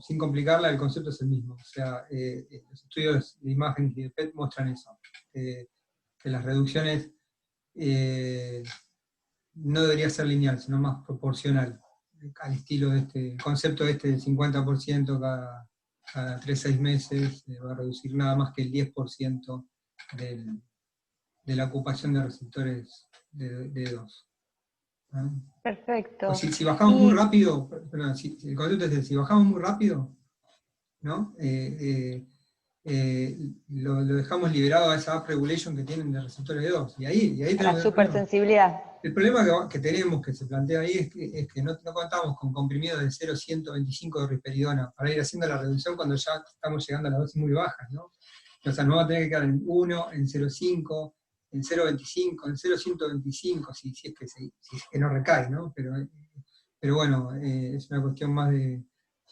sin complicarla, el concepto es el mismo. O sea, los estudios de imágenes y de PET muestran eso, que las reducciones no debería ser lineal, sino más proporcional, al estilo de el concepto del 50% cada 3-6 meses, va a reducir nada más que el 10% de la ocupación de receptores de dos. ¿No? O Perfecto. si bajamos muy Y rápido, perdón, el concepto es si bajamos muy rápido, ¿no? Lo dejamos liberado a esa upregulation que tienen de receptores de dos. Y ahí a la tenemos el problema. supersensibilidad. El problema que tenemos, que se plantea ahí, es que no contamos con comprimidos de 0,125 de risperidona para ir haciendo la reducción cuando ya estamos llegando a las dosis muy bajas, ¿no? O sea, nos vamos a tener que quedar en 1, en 0,5, en 0,25, en 0,125, si es que no recae, ¿no? Pero bueno, es una cuestión más de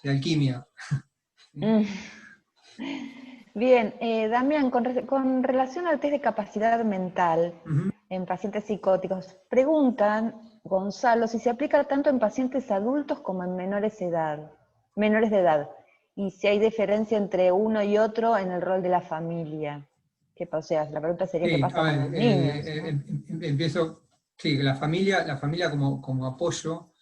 alquimia. Mm. Bien, Damián, con relación al test de capacidad mental Ujú. en pacientes psicóticos, preguntan, Gonzalo, si se aplica tanto en pacientes adultos como en menores de edad, y si hay diferencia entre uno y otro en el rol de la familia. O sea, la pregunta sería qué Sí, a pasa con ver, los niños, ¿no? empiezo, sí, la familia como apoyo,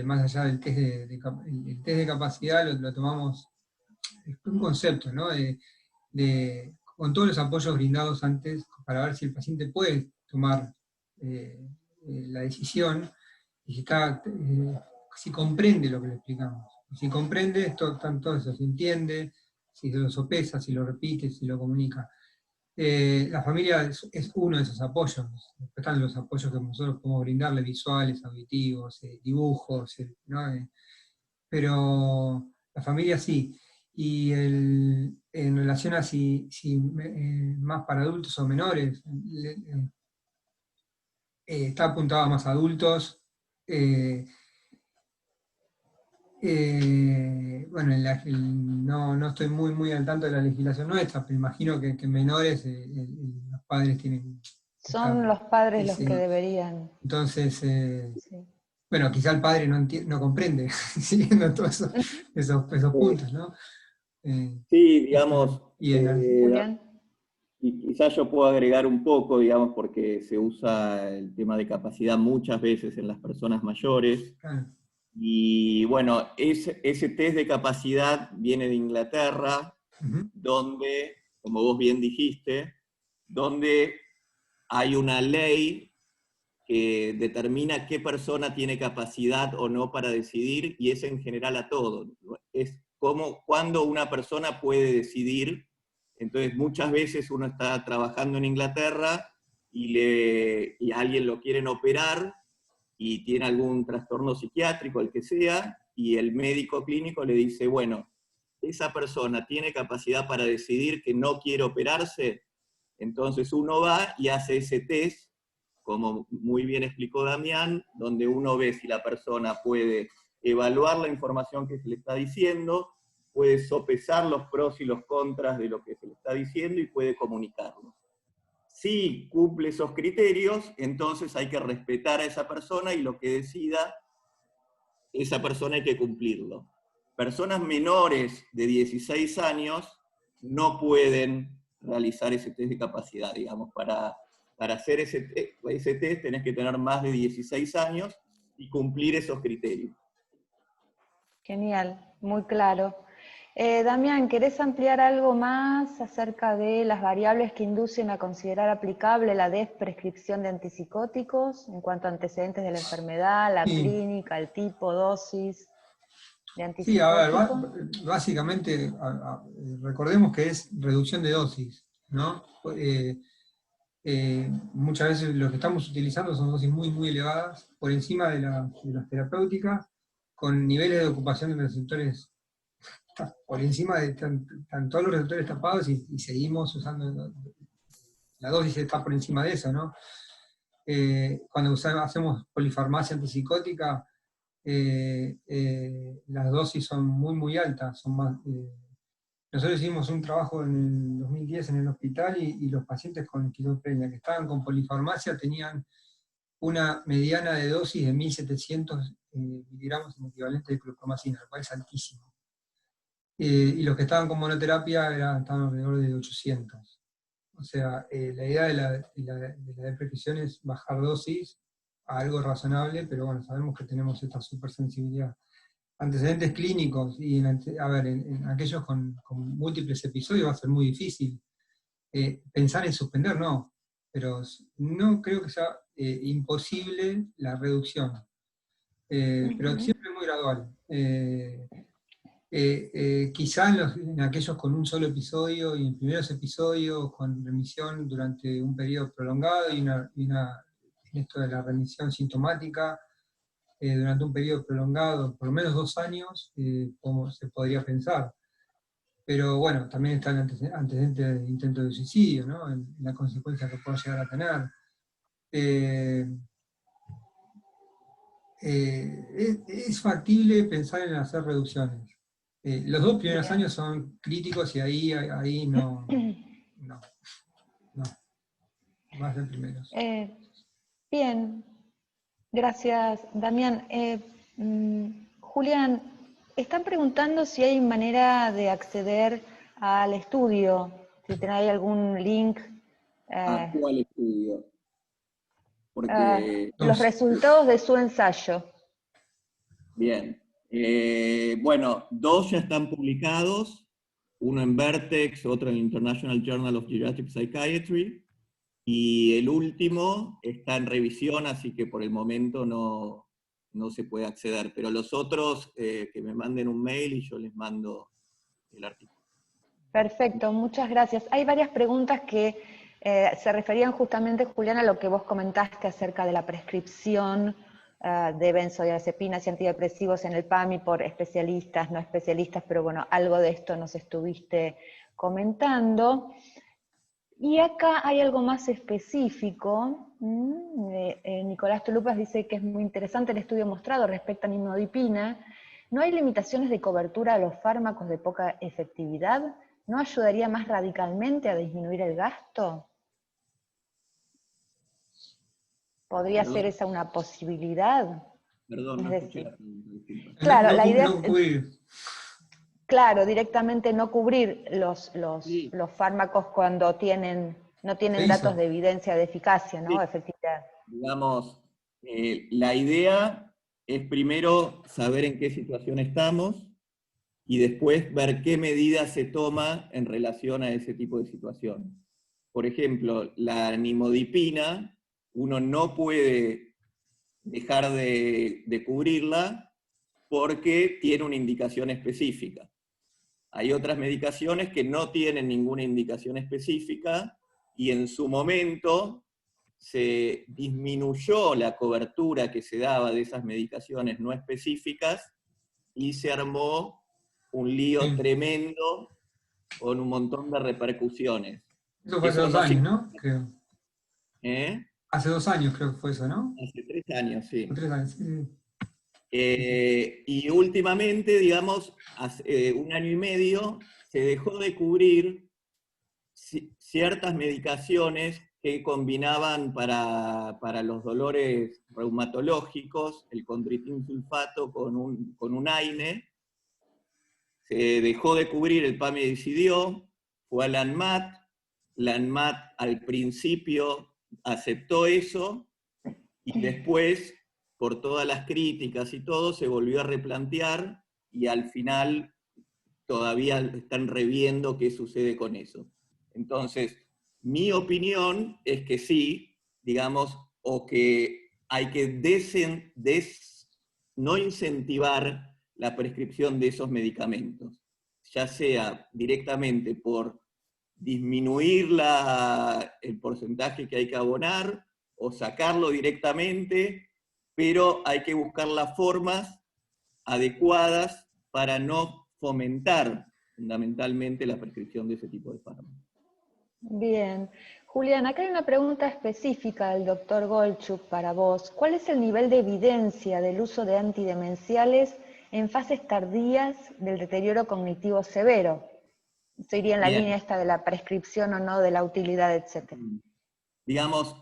más allá del test el test de capacidad lo tomamos, es un concepto, ¿no? Con todos los apoyos brindados antes, para ver si el paciente puede tomar la decisión, y si comprende lo que le explicamos. Si comprende, todo eso, si entiende, si se lo sopesa, si lo repite, si lo comunica. La familia es uno de esos apoyos. Después están los apoyos que nosotros podemos brindarle, visuales, auditivos, dibujos, ¿no? Pero la familia sí. Y en relación a si más para adultos o menores, está apuntado a más adultos. Bueno, no estoy muy al tanto de la legislación nuestra, pero imagino que en menores los padres tienen que estar. Son los padres los Sí. que deberían. Entonces, Sí. bueno, quizá el padre no comprende, siguiendo todos esos puntos, ¿no? Sí, digamos, Julián. y quizás yo puedo agregar un poco, digamos, porque se usa el tema de capacidad muchas veces en las personas mayores. Claro. Y bueno, ese test de capacidad viene de Inglaterra, donde, como vos bien dijiste, donde hay una ley que determina qué persona tiene capacidad o no para decidir, y es en general a todo. Es cuando una persona puede decidir. Entonces muchas veces uno está trabajando en Inglaterra y a alguien lo quieren operar y tiene algún trastorno psiquiátrico, el que sea, y el médico clínico le dice, bueno, esa persona tiene capacidad para decidir que no quiere operarse. Entonces uno va y hace ese test, como muy bien explicó Damián, donde uno ve si la persona puede evaluar la información que se le está diciendo, puede sopesar los pros y los contras de lo que se le está diciendo y puede comunicarlo. Si cumple esos criterios, entonces hay que respetar a esa persona y lo que decida esa persona hay que cumplirlo. Personas menores de 16 años no pueden realizar ese test de capacidad, digamos, para hacer ese test tenés que tener más de 16 años y cumplir esos criterios. Genial, muy claro. Damián, ¿querés ampliar algo más acerca de las variables que inducen a considerar aplicable la desprescripción de antipsicóticos en cuanto a antecedentes de la enfermedad, la clínica, el tipo, dosis de Sí, a ver, antipsicótico? básicamente, recordemos que es reducción de dosis, ¿no? Muchas veces lo que estamos utilizando son dosis muy elevadas, por encima de las terapéuticas, con niveles de ocupación de receptores por encima de están todos los receptores tapados y seguimos usando, la dosis está por encima de eso, ¿no? Cuando hacemos polifarmacia antipsicótica, las dosis son muy altas, son más... nosotros hicimos un trabajo en el 2010 en el hospital y los pacientes con esquizofrenia que estaban con polifarmacia tenían una mediana de dosis de 1700 miligramos en equivalente de clorpromacina, lo cual es altísimo. Y los que estaban con monoterapia estaban alrededor de 800. O sea, la idea de la deprescripción es bajar dosis a algo razonable, pero bueno, sabemos que tenemos esta supersensibilidad. Antecedentes clínicos, y en aquellos con múltiples episodios va a ser muy difícil. Pensar en suspender, no, pero no creo que sea imposible la reducción. Pero siempre muy gradual. Quizá en aquellos con un solo episodio y en primeros episodios con remisión durante un periodo prolongado y esto de la remisión sintomática durante un periodo prolongado, por lo menos 2 años, como se podría pensar. Pero bueno, también está el antecedente de intento de suicidio, ¿no? En la consecuencia que puede llegar a tener. Es factible pensar en hacer reducciones. Los 2 primeros años son críticos y ahí no más de primeros. Bien, gracias Damián. Julián, están preguntando si hay manera de acceder al estudio, si tenéis algún link. ¿A cuál estudio? Porque... los resultados de su ensayo. Bien. Bueno, 2 ya están publicados, uno en Vertex, otro en International Journal of Geriatric Psychiatry, y el último está en revisión, así que por el momento no se puede acceder, pero los otros que me manden un mail y yo les mando el artículo. Perfecto, muchas gracias. Hay varias preguntas que se referían justamente, Julián, a lo que vos comentaste acerca de la prescripción de benzodiazepinas y antidepresivos en el PAMI por especialistas, no especialistas, pero bueno, algo de esto nos estuviste comentando. Y acá hay algo más específico. Nicolás Tulupas dice que es muy interesante el estudio mostrado respecto a nimodipina. ¿No hay limitaciones de cobertura a los fármacos de poca efectividad? ¿No ayudaría más radicalmente a disminuir el gasto? ¿Podría Perdón, ser esa una posibilidad? perdón, Es no escuché decir, la pregunta, disculpa. claro, la idea No es, cubrir. claro, directamente no cubrir los Sí, fármacos cuando no Se tienen datos hizo. de evidencia de eficacia, ¿no? sí. Efectividad. Digamos, la idea es primero saber en qué situación estamos y después ver qué medidas se toma en relación a ese tipo de situación. Por ejemplo, la nimodipina, uno no puede dejar de cubrirla porque tiene una indicación específica. Hay otras medicaciones que no tienen ninguna indicación específica y en su momento se disminuyó la cobertura que se daba de esas medicaciones no específicas y se armó un lío Sí. tremendo con un montón de repercusiones. Eso fue hace Eso 2 no años, significa, ¿no? Creo. ¿eh? Hace 2 años creo que fue eso, ¿no? Hace 3 años, O sí. 3 años, sí, sí. Y últimamente, digamos, hace 1 año y medio, se dejó de cubrir ciertas medicaciones que combinaban para los dolores reumatológicos, el condritin sulfato con un AINE. Se dejó de cubrir, el PAMI decidió, fue a la ANMAT al principio aceptó eso, y después, por todas las críticas y todo, se volvió a replantear, y al final todavía están reviendo qué sucede con eso. Entonces, mi opinión es que sí, digamos, o que hay que no incentivar la prescripción de esos medicamentos, ya sea directamente por disminuir el porcentaje que hay que abonar o sacarlo directamente, pero hay que buscar las formas adecuadas para no fomentar fundamentalmente la prescripción de ese tipo de fármacos. Bien. Julián, acá hay una pregunta específica del doctor Golchuk para vos. ¿Cuál es el nivel de evidencia del uso de antidemenciales en fases tardías del deterioro cognitivo severo? Esto iría en la línea Bien, esta de la prescripción o no, de la utilidad, etcétera. digamos,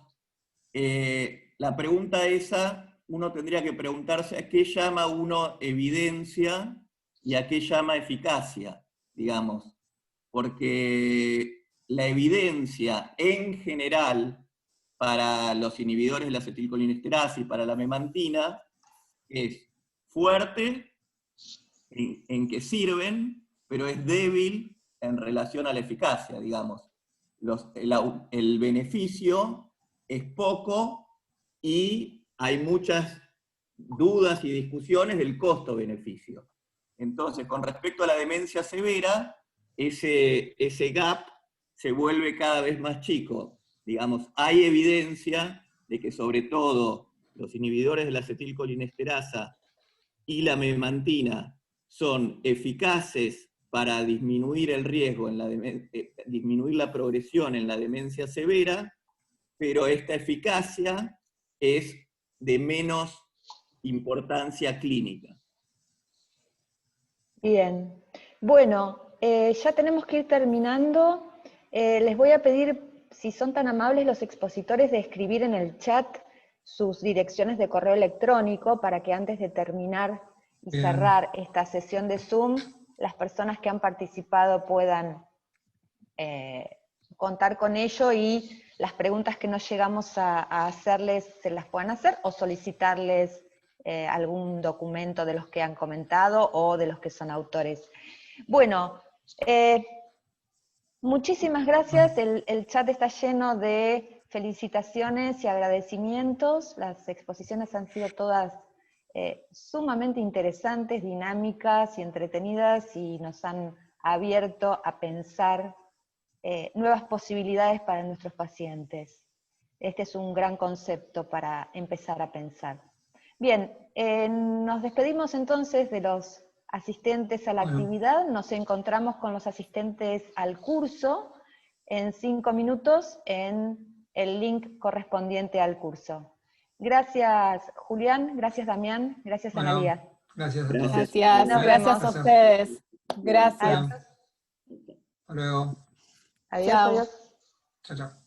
la pregunta esa, uno tendría que preguntarse a qué llama uno evidencia y a qué llama eficacia, digamos, porque la evidencia en general para los inhibidores de la acetilcolinesterasa y para la memantina es fuerte en que sirven, pero es débil en relación a la eficacia, digamos. El beneficio es poco y hay muchas dudas y discusiones del costo-beneficio. Entonces, con respecto a la demencia severa, ese gap se vuelve cada vez más chico. Digamos, hay evidencia de que sobre todo los inhibidores de la acetilcolinesterasa y la memantina son eficaces para disminuir el riesgo, disminuir la progresión en la demencia severa, pero esta eficacia es de menos importancia clínica. Bien. Bueno, ya tenemos que ir terminando. Les voy a pedir, si son tan amables los expositores, de escribir en el chat sus direcciones de correo electrónico para que antes de terminar y Bien. cerrar esta sesión de Zoom, las personas que han participado puedan contar con ello y las preguntas que no llegamos a hacerles se las puedan hacer o solicitarles algún documento de los que han comentado o de los que son autores. Bueno, muchísimas gracias. El chat está lleno de felicitaciones y agradecimientos. Las exposiciones han sido todas sumamente interesantes, dinámicas y entretenidas, y nos han abierto a pensar nuevas posibilidades para nuestros pacientes. Este es un gran concepto para empezar a pensar. Bien, nos despedimos entonces de los asistentes a la Bueno. actividad, nos encontramos con los asistentes al curso, en 5 minutos en el link correspondiente al curso. Gracias, Julián, gracias, Damián, gracias, Bueno, Analía. gracias a todos. Gracias, Nos gracias a vemos. ustedes. Gracias. Hasta luego. Adiós, Chao. adiós. Chao, chao.